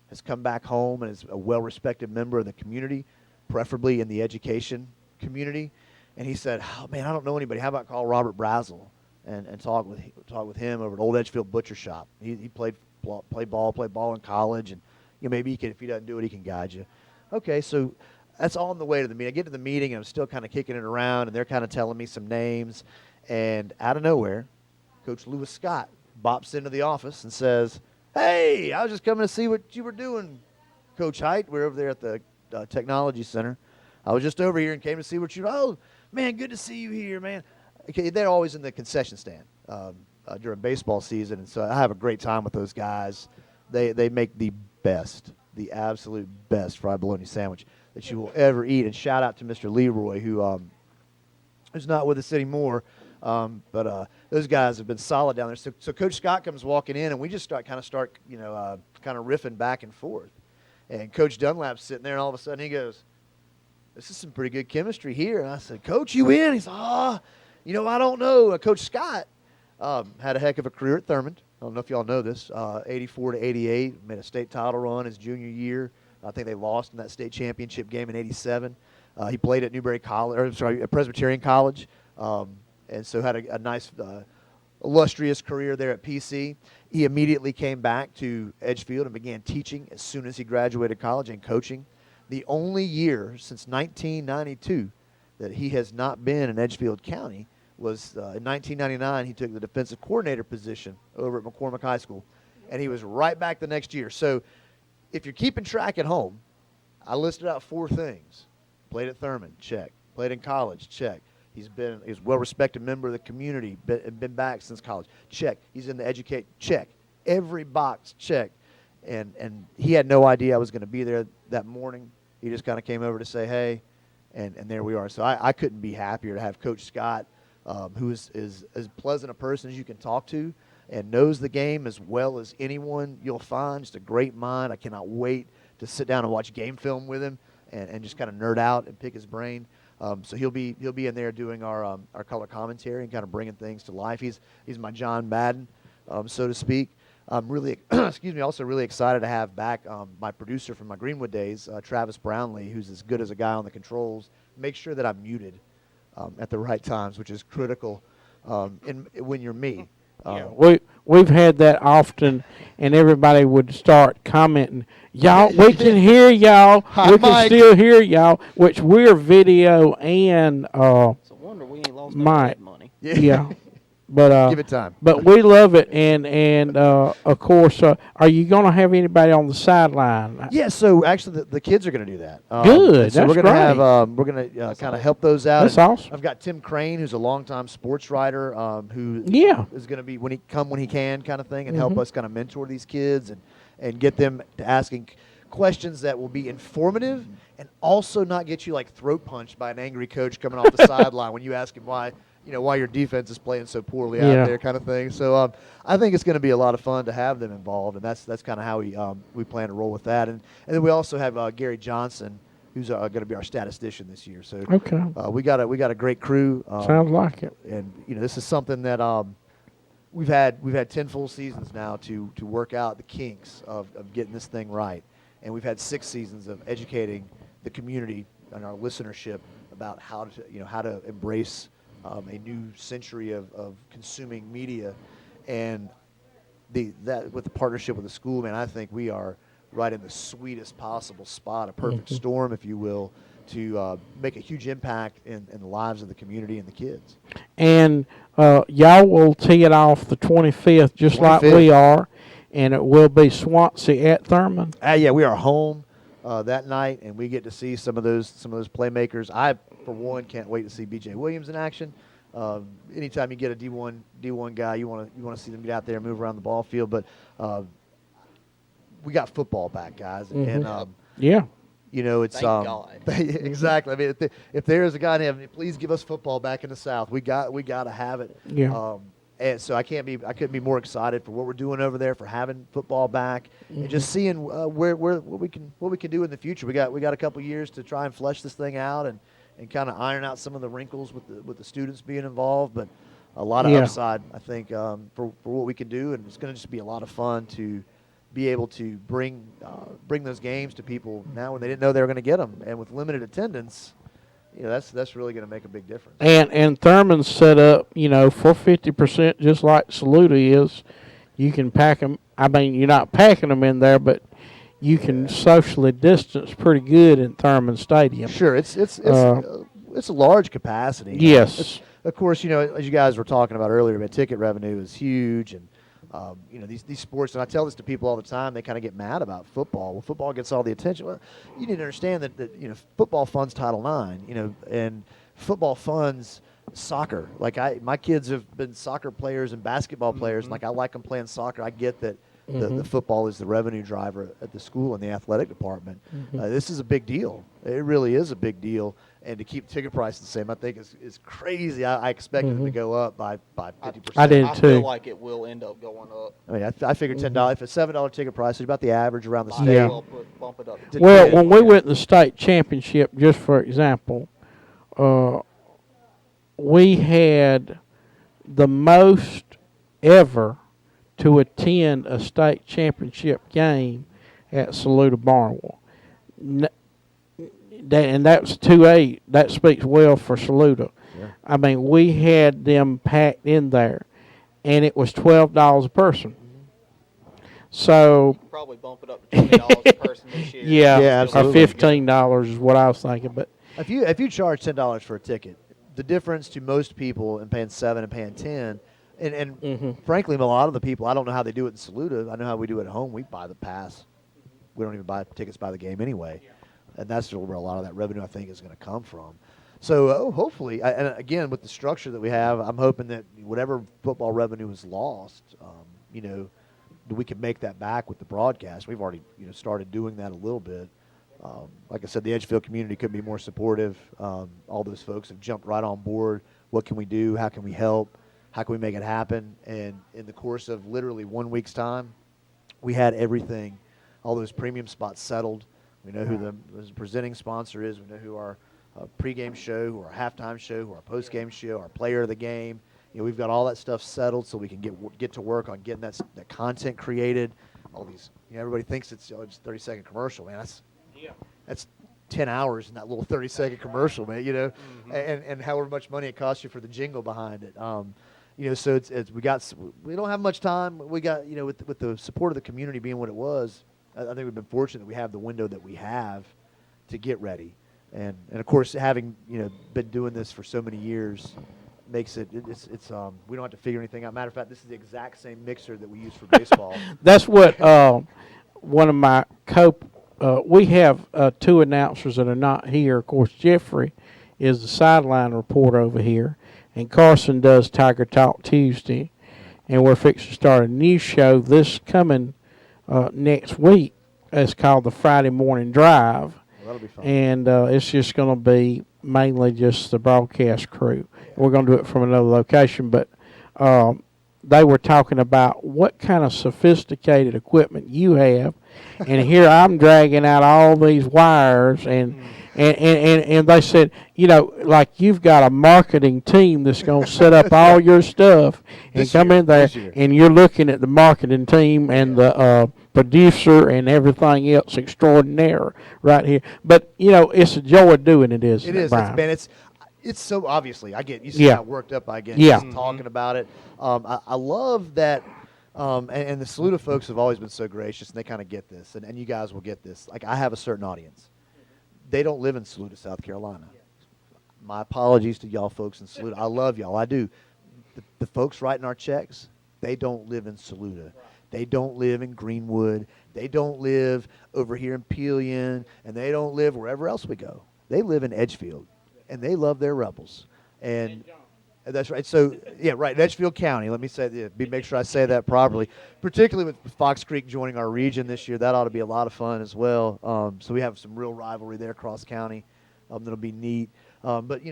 has come back home and is a well-respected member of the community, preferably in the education community. And he said, oh, man, I don't know anybody. How about call Robert Brazel and talk with him over at Old Edgefield Butcher Shop. He played ball in college, and maybe if he doesn't do it, he can guide you. Okay, so that's all on the way to the meeting. I get to the meeting, and I'm still kind of kicking it around, and they're kind of telling me some names. And out of nowhere, Coach Lewis Scott bops into the office and says, hey, I was just coming to see what you were doing, Coach Height. We're over there at the Technology Center. I was just over here and came to see what you – oh, man, good to see you here, man. Okay, they're always in the concession stand during baseball season, and so I have a great time with those guys. They make the absolute best fried bologna sandwich that you will ever eat. And shout out to Mr. Leroy, who's not with us anymore. But those guys have been solid down there. So Coach Scott comes walking in, and we just start riffing back and forth. And Coach Dunlap's sitting there, and all of a sudden he goes, this is some pretty good chemistry here. And I said, Coach, you in? He said, I don't know. Coach Scott had a heck of a career at Thurmond. I don't know if y'all know this. 84 to 88, made a state title run his junior year. I think they lost in that state championship game in 87. He played at at Presbyterian College. And so had a nice, illustrious career there at PC. He immediately came back to Edgefield and began teaching as soon as he graduated college and coaching. The only year since 1992 that he has not been in Edgefield County was in 1999. He took the defensive coordinator position over at McCormick High School, and he was right back the next year. So if you're keeping track at home, I listed out 4 things. Played at Thurmond, check. Played in college, check. He's a well-respected member of the community, been back since college. Check. He's in the educate. Check. Every box checked. And he had no idea I was going to be there that morning. He just kind of came over to say hey, and there we are. So I couldn't be happier to have Coach Scott, who is as pleasant a person as you can talk to and knows the game as well as anyone you'll find. Just a great mind. I cannot wait to sit down and watch game film with him and just kind of nerd out and pick his brain. So he'll be in there doing our color commentary and kind of bringing things to life. He's my John Madden, so to speak. I'm really also really excited to have back my producer from my Greenwood days, Travis Brownlee, who's as good as a guy on the controls. Make sure that I'm muted at the right times, which is critical when you're me. We've had that often, and everybody would start commenting, y'all, we can hear y'all. We can still hear y'all, which we're video and It's a wonder we ain't lost no ad money. Yeah. But give it time. But we love it, and of course, are you going to have anybody on the sideline? Yeah. So actually, the kids are going to do that. Good. So That's we're going to have great. we're going to kind of help those out. That's awesome. I've got Tim Crane, who's a longtime sports writer, who is going to be when he can kind of thing, and help us kind of mentor these kids and get them to asking questions that will be informative and also not get you like throat punched by an angry coach coming off the sideline when you ask him why your defense is playing so poorly out there, kind of thing. So I think it's going to be a lot of fun to have them involved, and that's kind of how we plan to roll with that. And then we also have Gary Johnson, who's going to be our statistician this year. So we got a great crew. Sounds like it. And this is something that we've had 10 full seasons now to work out the kinks of getting this thing right, and we've had 6 seasons of educating the community and our listenership about how to embrace a new century of consuming media, and that with the partnership with the school, man, I think we are right in the sweetest possible spot, a perfect storm, if you will, to make a huge impact in the lives of the community and the kids. And y'all will tee it off the 25th, just like we are, and it will be Swansea at Thurman. Yeah, we are home that night, and we get to see some of those playmakers. I, for one, can't wait to see B.J. Williams in action. Anytime you get a D1 guy, you want to see them get out there and move around the ball field. But we got football back, guys, and it's Thank God. Exactly. I mean, if there is a God in heaven, please give us football back in the South. We got to have it. Yeah. And so I couldn't be more excited for what we're doing over there, for having football back, and just seeing what we can do in the future. We got a couple years to try and flesh this thing out and kind of iron out some of the wrinkles with the students being involved, but a lot of upside, I think, for what we can do, and it's going to just be a lot of fun to be able to bring those games to people now when they didn't know they were going to get them, and with limited attendance. That's really going to make a big difference. And Thurman's set up, for 50%, just like Saluda is. You can pack them. I mean, you're not packing them in there, but you can socially distance pretty good in Thurman Stadium. Sure, it's a large capacity. Yes. Of course, as you guys were talking about earlier, but ticket revenue is huge, and these sports, and I tell this to people all the time, they kind of get mad about football. Well, football gets all the attention. Well, you need to understand that football funds Title IX, and football funds soccer. Like my kids have been soccer players and basketball players. Like I like them playing soccer. I get that the football is the revenue driver at the school and the athletic department. This is a big deal. It really is a big deal. And to keep ticket prices the same, I think is crazy. I expected it to go up by 50%. I did too. I feel like it will end up going up. I mean, I figured $10. If it's $7 ticket price, it's about the average around the Might state. as well bump it up. Well, when we went to the state championship, just for example, we had the most ever to attend a state championship game at Saluda Barnwell. And that was 2-8. That speaks well for Saluda. Yeah. I mean, we had them packed in there, and it was $12 a person. So probably bump it up to $20 a person this year. Yeah, or absolutely. $15 is what I was thinking. But if you charge $10 for a ticket, the difference to most people in paying $7 and paying $10, and frankly, a lot of the people, I don't know how they do it in Saluda. I know how we do it at home. We buy the pass. We don't even buy tickets by the game anyway. Yeah. And that's where a lot of that revenue, I think, is going to come from. So hopefully, and again, with the structure that we have, I'm hoping that whatever football revenue is lost, we can make that back with the broadcast. We've already started doing that a little bit. Like I said, the Edgefield community couldn't be more supportive. All those folks have jumped right on board. What can we do? How can we help? How can we make it happen? And in the course of literally 1 week's time, we had everything, all those premium spots settled. We know who the presenting sponsor is. We know who our pregame show, who our halftime show, who our postgame show, our player of the game. We've got all that stuff settled so we can get to work on getting that content created. All these, everybody thinks it's just a 30-second commercial, man. That's 10 hours in that little 30-second commercial, man. And however much money it costs you for the jingle behind it. So we don't have much time. We got with the support of the community being what it was. I think we've been fortunate that we have the window that we have to get ready, and of course having been doing this for so many years makes it's we don't have to figure anything out. Matter of fact, this is the exact same mixer that we use for baseball. That's what one of my we have two announcers that are not here. Of course, Jeffrey is the sideline reporter over here, and Carson does Tiger Talk Tuesday, and we're fixing to start a new show this coming next week. It's called the Friday Morning Drive. That'll be fun. And it's just going to be mainly just the broadcast crew. We're going to do it from another location, but they were talking about what kind of sophisticated equipment you have, and here I'm dragging out all these wires, and they said, like you've got a marketing team that's going to set up all your stuff and come in there, and you're looking at the marketing team and the producer and everything else extraordinaire right here. But, it's a joy doing it, isn't it? It is. Brian? It's so obviously. I get you see how worked up I get just talking about it. I love that. And the Saluda folks have always been so gracious, and they kind of get this, and you guys will get this. Like, I have a certain audience. They don't live in Saluda, South Carolina. My apologies to y'all folks in Saluda. I love y'all. I do. The folks writing our checks, they don't live in Saluda. They don't live in Greenwood. They don't live over here in Pelion, and they don't live wherever else we go. They live in Edgefield, and they love their Rebels. And that's right. So, right, Edgefield County. Let me make sure I say that properly. Particularly with Fox Creek joining our region this year, that ought to be a lot of fun as well. So we have some real rivalry there across county. That'll be neat. But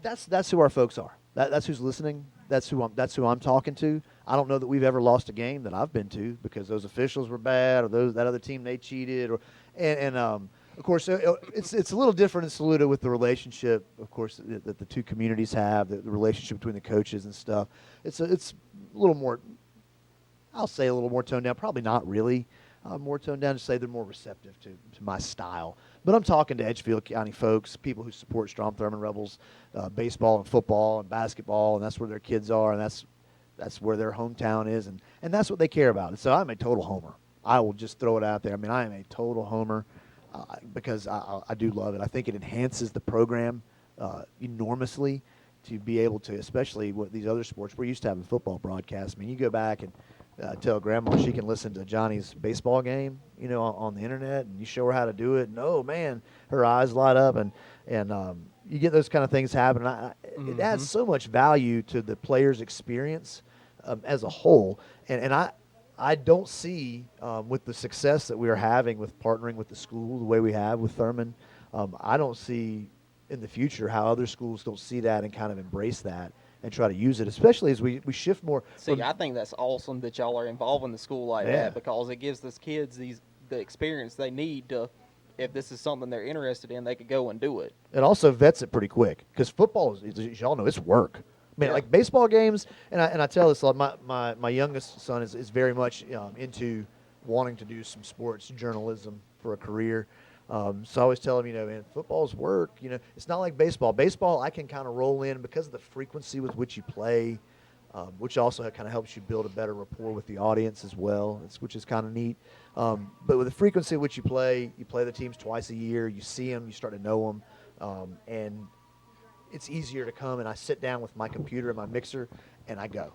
that's who our folks are. That's who's listening. That's who I'm talking to. I don't know that we've ever lost a game that I've been to because those officials were bad, or that other team they cheated, and of course it's a little different in Saluda with the relationship, of course, that the two communities have, the relationship between the coaches and stuff. It's a little more, I'll say a little more toned down. Probably not really more toned down, to say they're more receptive to my style. But I'm talking to Edgefield County folks, people who support Strom Thurmond Rebels, baseball and football and basketball, and that's where their kids are, and that's where their hometown is, and that's what they care about. And so I'm a total homer. I will just throw it out there. I mean, I am a total homer because I do love it. I think it enhances the program enormously to be able to, especially with these other sports. We're used to having football broadcasts. I mean, you go back and tell Grandma she can listen to Johnny's baseball game, on the internet, and you show her how to do it, and oh man, her eyes light up, and you get those kind of things happen. It adds so much value to the player's experience as a whole, and I don't see with the success that we are having with partnering with the school the way we have with Thurmond, I don't see in the future how other schools don't see that and kind of embrace that and try to use it, especially as we shift more. See, I think that's awesome that y'all are involving the school like that, because it gives those kids the experience they need to, if this is something they're interested in, they could go and do it. It also vets it pretty quick, because football, as y'all know, it's work. I mean, like baseball games, and I tell this a lot. My youngest son is very much into wanting to do some sports journalism for a career. So I always tell him, man, football's work. It's not like baseball. Baseball, I can kind of roll in because of the frequency with which you play, which also kind of helps you build a better rapport with the audience as well, which is kind of neat. But with the frequency with which you play the teams twice a year. You see them, you start to know them, and it's easier to come and I sit down with my computer and my mixer and I go.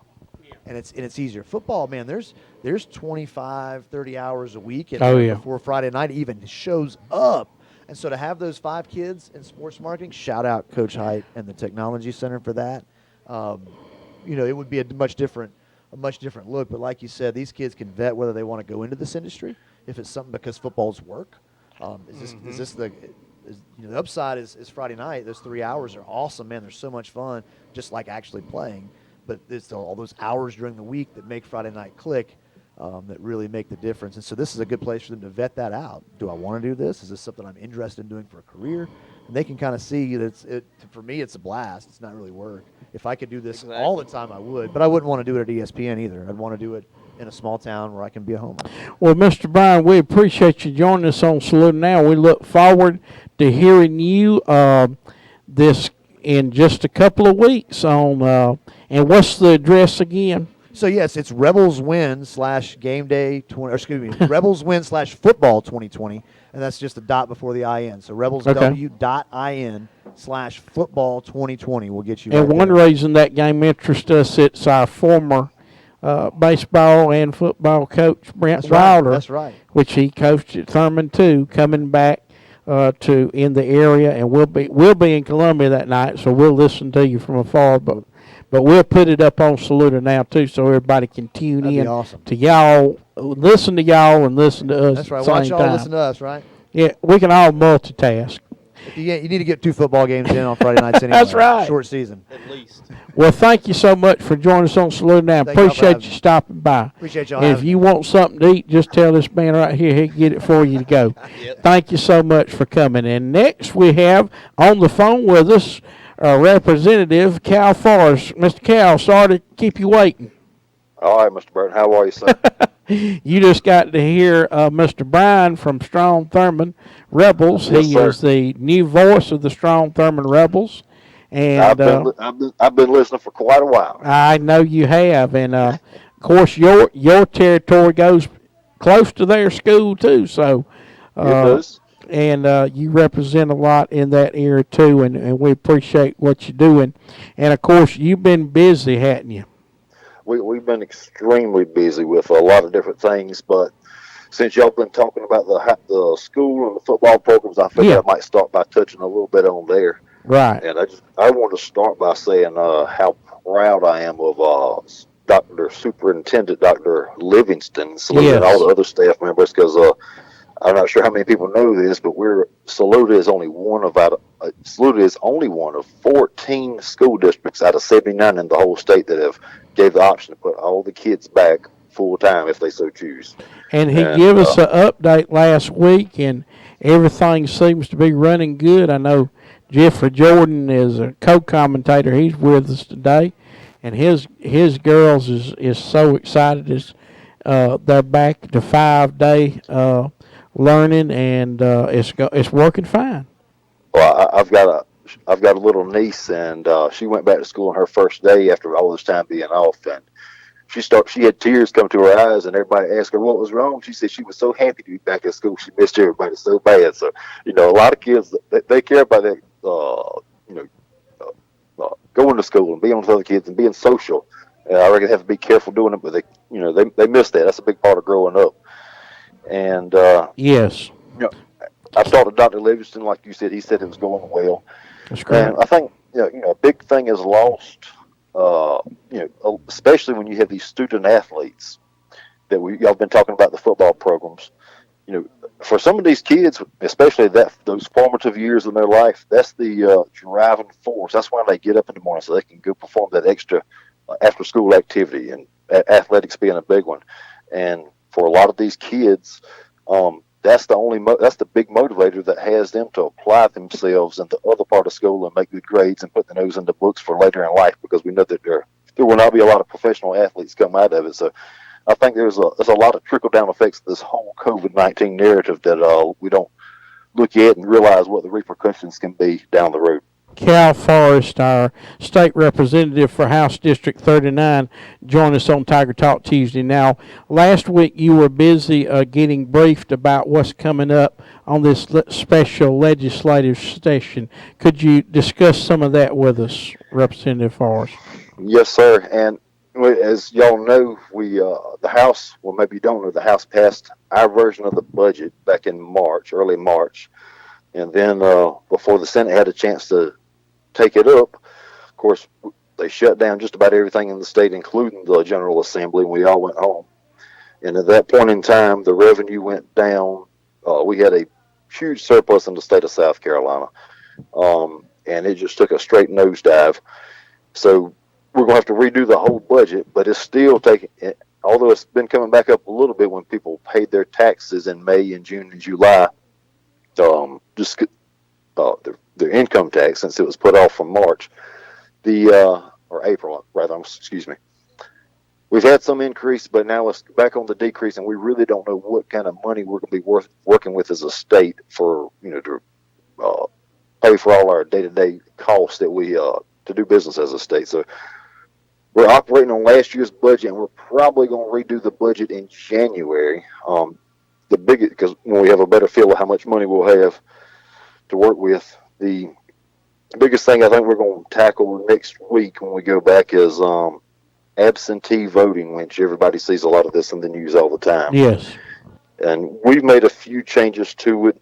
And it's easier. Football, man, there's 25, 30 hours a week before Friday night even shows up. And so to have those 5 kids in sports marketing, shout out Coach Height and the Technology Center for that. It would be a much different look. But like you said, these kids can vet whether they want to go into this industry, if it's something because football's work. The upside is Friday night. Those 3 hours are awesome, man. They're so much fun, just like actually playing. But it's all those hours during the week that make Friday night click. that really make the difference. And so this is a good place for them to vet that out. Do I want to do this? Is this something I'm interested in doing for a career? And they can kind of see that for me, it's a blast. It's not really work. If I could do this all the time, I would. But I wouldn't want to do it at ESPN either. I'd want to do it in a small town where I can be a homer. Well, Mr. Bryan, we appreciate you joining us on Salute Now. We look forward to hearing you this in just a couple of weeks on. And what's the address again? So yes, it's Rebels Win / Game Day 20. Or excuse me, Rebels Win / Football 2020, and that's just a dot before the IN. So RebelsW.in / Football 2020 will get you. And one reason that game interests us, it's our former baseball and football coach Brent Wilder. That's right. Which he coached at Thurman too, coming back to in the area, and we'll be in Columbia that night, so we'll listen to you from afar, but we'll put it up on Saluda now too, so everybody can tune That'd in be awesome. to y'all, listen to y'all, and listen to us. That's right. At the Watch same y'all time. listen to us, right? Yeah, we can all multitask. You need to get 2 football games in on Friday nights anyway. That's right. Short season. At least. Well, thank you so much for joining us on Salute Now. Thank y'all for Appreciate having you me. stopping by. Appreciate y'all And if having you me. want something to eat, just tell this man right here. He'll get it for you to go. Yep. Thank you so much for coming. And next we have on the phone with us Representative Cal Forrest. Mr. Cal, sorry to keep you waiting. All right, Mr. Burton. How are you, sir? You just got to hear Mr. Bryan from Strong Thurman Rebels. Yes, he sir. is the new voice of the Strong Thurman Rebels. And I've been listening for quite a while. I know you have, and of course your territory goes close to their school too. So It does. and you represent a lot in that area too, and we appreciate what you're doing. And of course, you've been busy, hadn't you? We've been extremely busy with a lot of different things, but since y'all been talking about the school and the football programs, I figured I might start by touching a little bit on there. Right. And I want to start by saying how proud I am of Superintendent Dr. Livingston, and all the other staff members, because I'm not sure how many people know this, but Saluda is only one of 14 school districts out of 79 in the whole state that have gave the option to put all the kids back full time if they so choose. And he gave us an update last week, and everything seems to be running good. I know Jeffrey Jordan is a co-commentator. He's with us today, and his girls is so excited as they're back to 5-day learning, and it's working fine. Well, I've got a little niece, and she went back to school on her first day after all this time being off, and she had tears come to her eyes, and everybody asked her what was wrong. She said she was so happy to be back at school. She missed everybody so bad. So, a lot of kids, they care about that, going to school and being with other kids and being social. I reckon they have to be careful doing it, but they miss that. That's a big part of growing up. And yes, I've talked to Dr. Livingston, like you said. He said it was going well. That's great. And I think a big thing is lost. Especially when you have these student athletes that y'all been talking about the football programs. For some of these kids, especially those formative years in their life, that's the driving force. That's why they get up in the morning so they can go perform that extra after-school activity, and athletics being a big one. And for a lot of these kids, that's the big motivator that has them to apply themselves in the other part of school and make good grades and put the nose in the books for later in life, because we know that there will not be a lot of professional athletes come out of it. So I think there's a lot of trickle-down effects of this whole COVID-19 narrative that we don't look at and realize what the repercussions can be down the road. Cal Forrest, our state representative for House District 39, joined us on Tiger Talk Tuesday. Now, last week you were busy getting briefed about what's coming up on this special legislative session. Could you discuss some of that with us, Representative Forrest? Yes, sir. And as y'all know, the House, well, maybe you don't know, the House passed our version of the budget back in early March. And then before the Senate had a chance to take it up, of course, they shut down just about everything in the state, including the General Assembly, and we all went home. And at that point in time, the revenue went down. We had a huge surplus in the state of South Carolina, and it just took a straight nosedive. So we're going to have to redo the whole budget, but it's still taking, although it's been coming back up a little bit when people paid their taxes in May and June and July, just their income tax, since it was put off from March, or April rather, excuse me. We've had some increase, but now it's back on the decrease, and we really don't know what kind of money we're going to be working with as a state for, to pay for all our day-to-day costs that we to do business as a state. So we're operating on last year's budget, and we're probably going to redo the budget in January. Because when we have a better feel of how much money we'll have to work with, the biggest thing I think we're going to tackle next week when we go back is absentee voting, which everybody sees a lot of this in the news all the time. Yes. And we've made a few changes to it.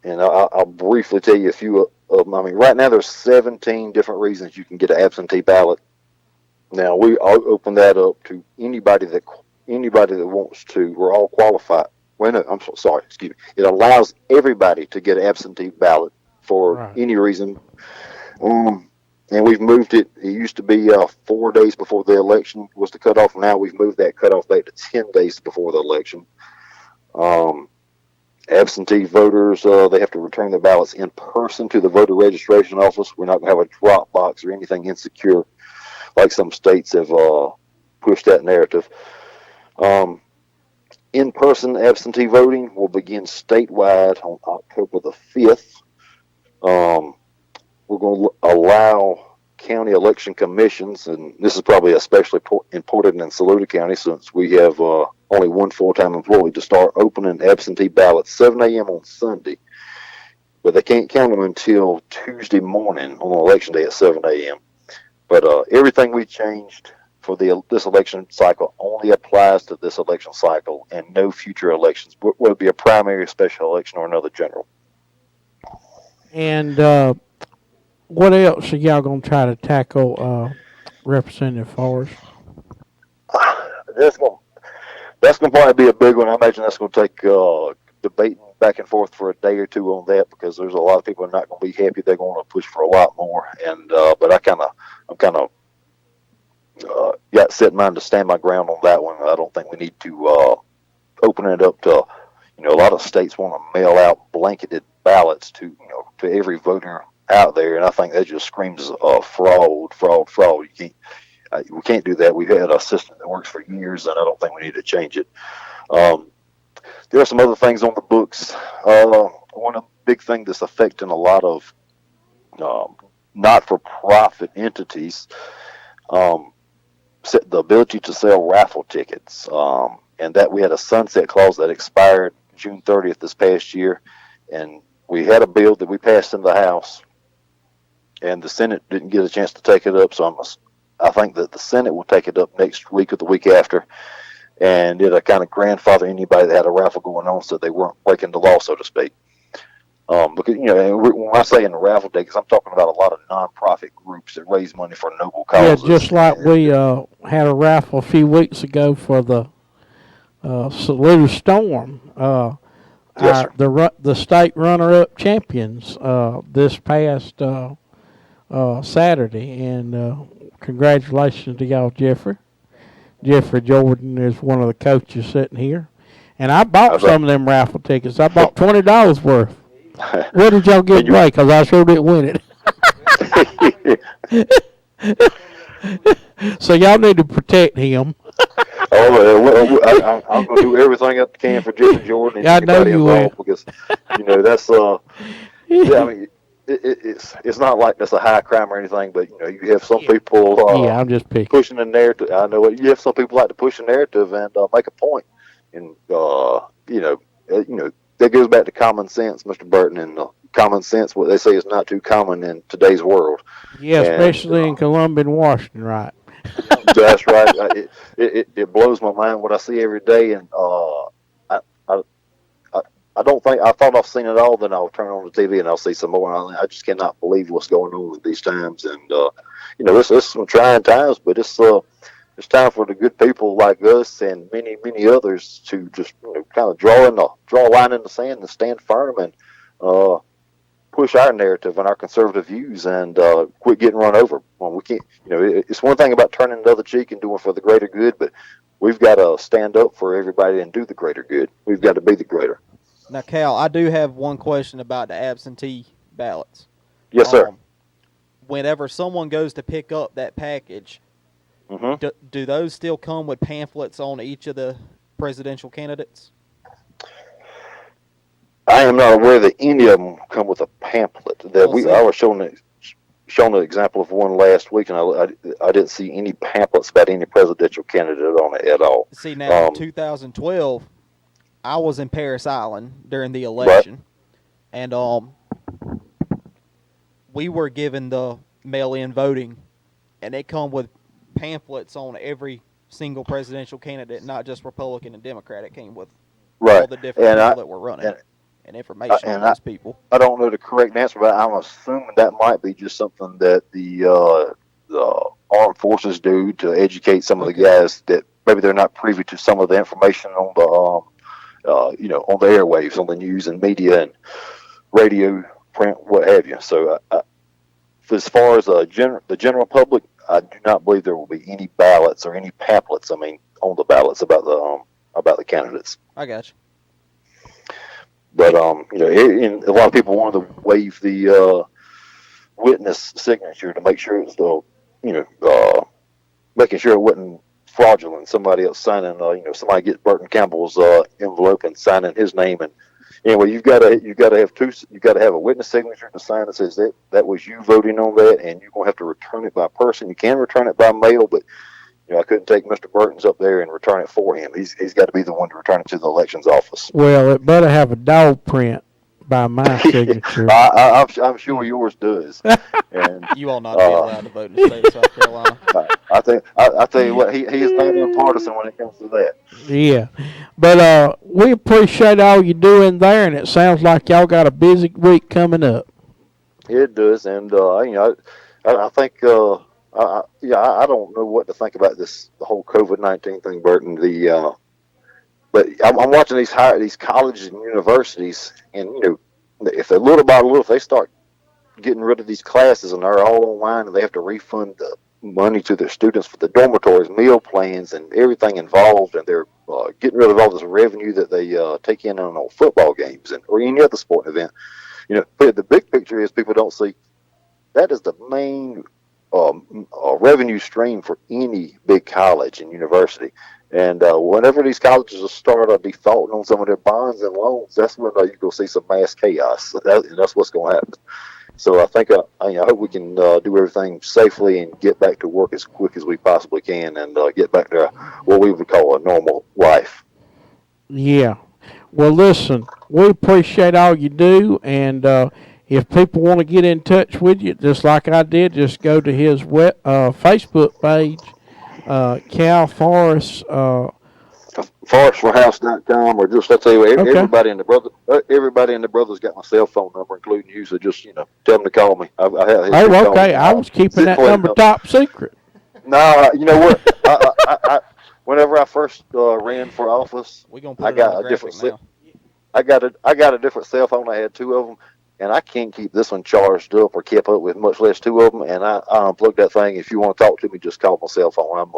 And I'll briefly tell you a few of them. I mean, right now there's 17 different reasons you can get an absentee ballot. Now I'll open that up to anybody that wants to. We're all qualified. Well, no, I'm sorry. Excuse me. It allows everybody to get an absentee ballot for any reason. And we've moved it. It used to be 4 days before the election was the cutoff. Now we've moved that cutoff back to 10 days before the election. Absentee voters, they have to return their ballots in person to the voter registration office. We're not going to have a drop box or anything insecure like some states have pushed that narrative. In-person absentee voting will begin statewide on October the 5th. We're going to allow county election commissions, and this is probably especially important in Saluda County since we have only one full-time employee, to start opening absentee ballots 7 a.m. on Sunday. But they can't count them until Tuesday morning on election day at 7 a.m. But everything we changed for this election cycle only applies to this election cycle and no future elections, whether it be a primary, special election, or another general. And what else are y'all going to try to tackle, Representative Forrest? That's going to probably be a big one. I imagine that's going to take debating back and forth for a day or two on that, because there's a lot of people who are not going to be happy. They're going to push for a lot more. And but I'm kind of got set in mind to stand my ground on that one. I don't think we need to open it up to, a lot of states want to mail out blanketed ballots to every voter out there, and I think that just screams fraud. We can't do that. We've had a system that works for years, and I don't think we need to change it. There are some other things on the books. One of the big things that's affecting a lot of not-for-profit entities, the ability to sell raffle tickets, and that we had a sunset clause that expired June 30th this past year, and we had a bill that we passed in the House, and the Senate didn't get a chance to take it up, so I think that the Senate will take it up next week or the week after, and it'll kind of grandfather anybody that had a raffle going on so they weren't breaking the law, so to speak. Because, when I say in the raffle day, because I'm talking about a lot of nonprofit groups that raise money for noble causes. Yeah, just like we had a raffle a few weeks ago for the Saluda Storm. Yes, the state runner-up champions this past Saturday, and congratulations to y'all, Jeffrey. Jeffrey Jordan is one of the coaches sitting here, and I bought some of them raffle tickets. I bought $20 worth. What did y'all give away? Because I sure didn't win it. So y'all need to protect him. I'm going to do everything I can for Jeffrey Jordan and anybody involved, because that's yeah. I mean, it's not like that's a high crime or anything, but you have some people I'm just picking. pushing the narrative. I know you have some people like to push a narrative and make a point, and that goes back to common sense, Mr. Burton, and common sense. What they say is not too common in today's world. Yeah, especially in Columbia and Washington, right? That's right. It blows my mind what I see every day, and I don't think I thought I've seen it all. Then I'll turn on the TV and I'll see some more. I just cannot believe what's going on at these times, and it's some trying times, but it's time for the good people like us and many others to just kind of draw a line in the sand and stand firm and push our narrative and our conservative views and quit getting run over. we can't. It's one thing about turning the other cheek and doing for the greater good, but we've got to stand up for everybody and do the greater good. We've got to be the greater. Now, Cal, I do have one question about the absentee ballots. Yes, sir. Whenever someone goes to pick up that package, do those still come with pamphlets on each of the presidential candidates? I am not aware that any of them come with a pamphlet. I was shown an example of one last week, and I didn't see any pamphlets about any presidential candidate on it at all. See, now in 2012, I was in Parris Island during the election, and we were given the mail-in voting, and it come with pamphlets on every single presidential candidate, not just Republican and Democrat. It came with all the different people that were running and information on those people. I don't know the correct answer, but I'm assuming that might be just something that the armed forces do to educate some of the guys that maybe they're not privy to some of the information on the on the airwaves, on the news and media and radio, print, what have you. So as far as the general public, I do not believe there will be any ballots or any pamphlets. On the ballots about the candidates. I got you. But a lot of people wanted to waive the witness signature to make sure it was making sure it wasn't fraudulent. Somebody else signing, somebody gets Burton Campbell's envelope and signing his name. And anyway, you've got to have a witness signature to sign that says that was you voting on that, and you're gonna have to return it by person. You can return it by mail, but I couldn't take Mr. Burton's up there and return it for him. He's got to be the one to return it to the elections office. Well, it better have a dog print by my signature. I'm sure yours does. And you all not be allowed to vote in the state of South Carolina. I tell you what, he is not nonpartisan when it comes to that. Yeah, but we appreciate all you're doing there, and it sounds like y'all got a busy week coming up. It does, and I think. I don't know what to think about the whole COVID-19 thing, Burton. But I'm watching these colleges and universities, and if little by little, if they start getting rid of these classes and they're all online, and they have to refund the money to their students for the dormitories, meal plans, and everything involved, and they're getting rid of all this revenue that they take in on football games or any other sporting event. But the big picture is people don't see that is the main revenue stream for any big college and university. And whenever these colleges start defaulting on some of their bonds and loans, that's when you're going to see some mass chaos. And that's what's going to happen. So I think I hope we can do everything safely and get back to work as quick as we possibly can and get back to what we would call a normal life. Yeah. Well, listen, we appreciate all you do, and if people want to get in touch with you, just like I did, just go to his Facebook page, Cal Forrest. ForrestForHouse.com, or just, I tell you, everybody in the brothers got my cell phone number, including you. So just tell them to call me. I was keeping that number top secret. No, you know what? Whenever I first ran for office, I got a different cell phone. I had two of them. And I can't keep this one charged up or keep up with, much less two of them. And I unplugged that thing. If you want to talk to me, just call my cell phone. I'm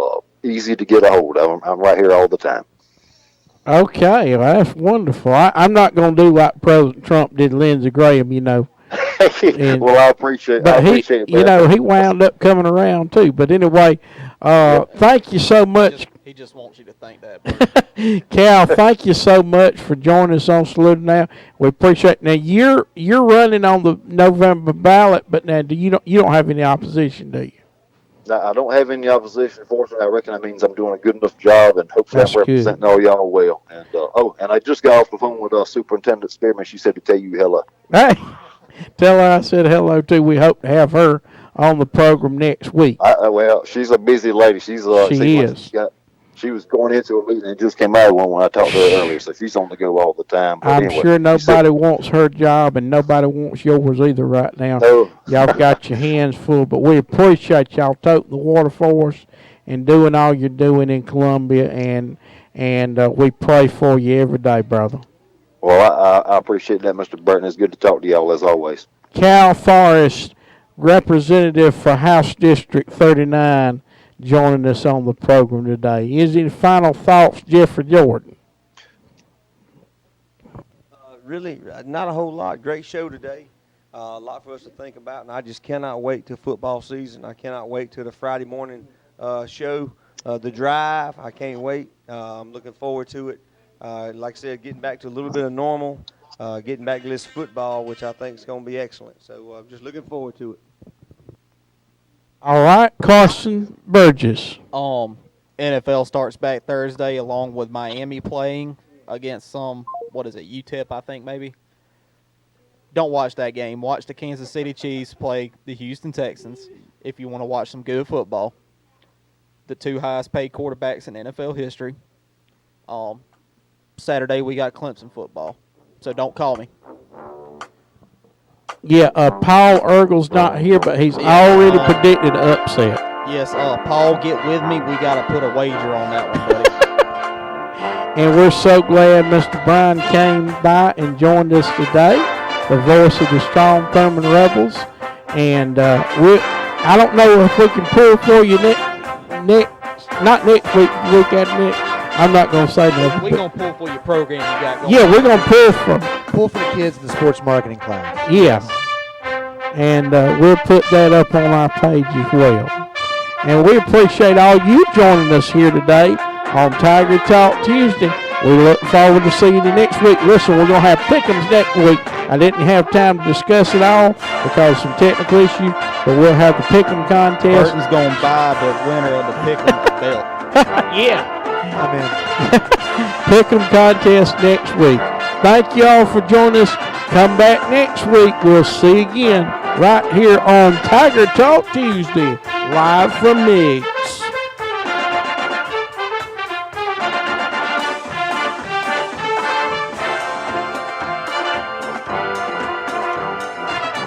easy to get a hold of. I'm right here all the time. Okay, well, that's wonderful. I'm not going to do like President Trump did Lindsey Graham, Well, I appreciate it. He wound up coming around too. But anyway, thank you so much. He just wants you to think that. Cal, thank you so much for joining us on Salute Now. We appreciate it. Now you're running on the November ballot, but now you don't have any opposition, do you? No, I don't have any opposition. Fortunately, I reckon that means I'm doing a good enough job, and hopefully I'm representing all y'all well. And and I just got off the phone with Superintendent Spearman. She said to tell you hello. Hey, tell her I said hello too. We hope to have her on the program next week. Well, she's a busy lady. She is. She was going into a meeting and just came out of one when I talked to her earlier, so she's on the go all the time. But I'm sure nobody wants her job, and nobody wants yours either right now. No. Y'all got your hands full, but we appreciate y'all toting the water for us and doing all you're doing in Columbia, and we pray for you every day, brother. Well, I appreciate that, Mr. Burton. It's good to talk to y'all as always. Cal Forrest, representative for House District 39, joining us on the program today. Is any final thoughts, Jeffrey Jordan? Really, not a whole lot. Great show today. A lot for us to think about, and I just cannot wait till football season. I cannot wait till the Friday morning show, the drive. I can't wait. I'm looking forward to it. Like I said, getting back to a little bit of normal, getting back to this football, which I think is going to be excellent. So I'm just looking forward to it. All right, Carson Burgess. NFL starts back Thursday, along with Miami playing against UTEP, I think maybe. Don't watch that game. Watch the Kansas City Chiefs play the Houston Texans if you want to watch some good football. The two highest paid quarterbacks in NFL history. Saturday we got Clemson football, so don't call me. Yeah, Paul Ergel's not here, but he's already predicted an upset. Yes, Paul, get with me. We got to put a wager on that one, buddy. And we're so glad Mr. Bryan came by and joined us today, the voice of the Strom Thurmond Rebels. And I don't know if we can pull for you not next week, week after next. I'm not going to say nothing. We're going to pull for your program you got going. Yeah, we're going to Pull for the kids in the sports marketing class. Yeah. And we'll put that up on our page as well. And we appreciate all you joining us here today on Tiger Talk Tuesday. We look forward to seeing you next week. Listen, we're going to have pick'ems next week. I didn't have time to discuss it all because of some technical issues, but we'll have the pick'em contest. Burton's going to buy the winner of the pick'em belt. Yeah. I'm in. Pick'em contest next week. Thank you all for joining us. Come back next week. We'll see you again right here on Tiger Talk Tuesday, live from MIGS.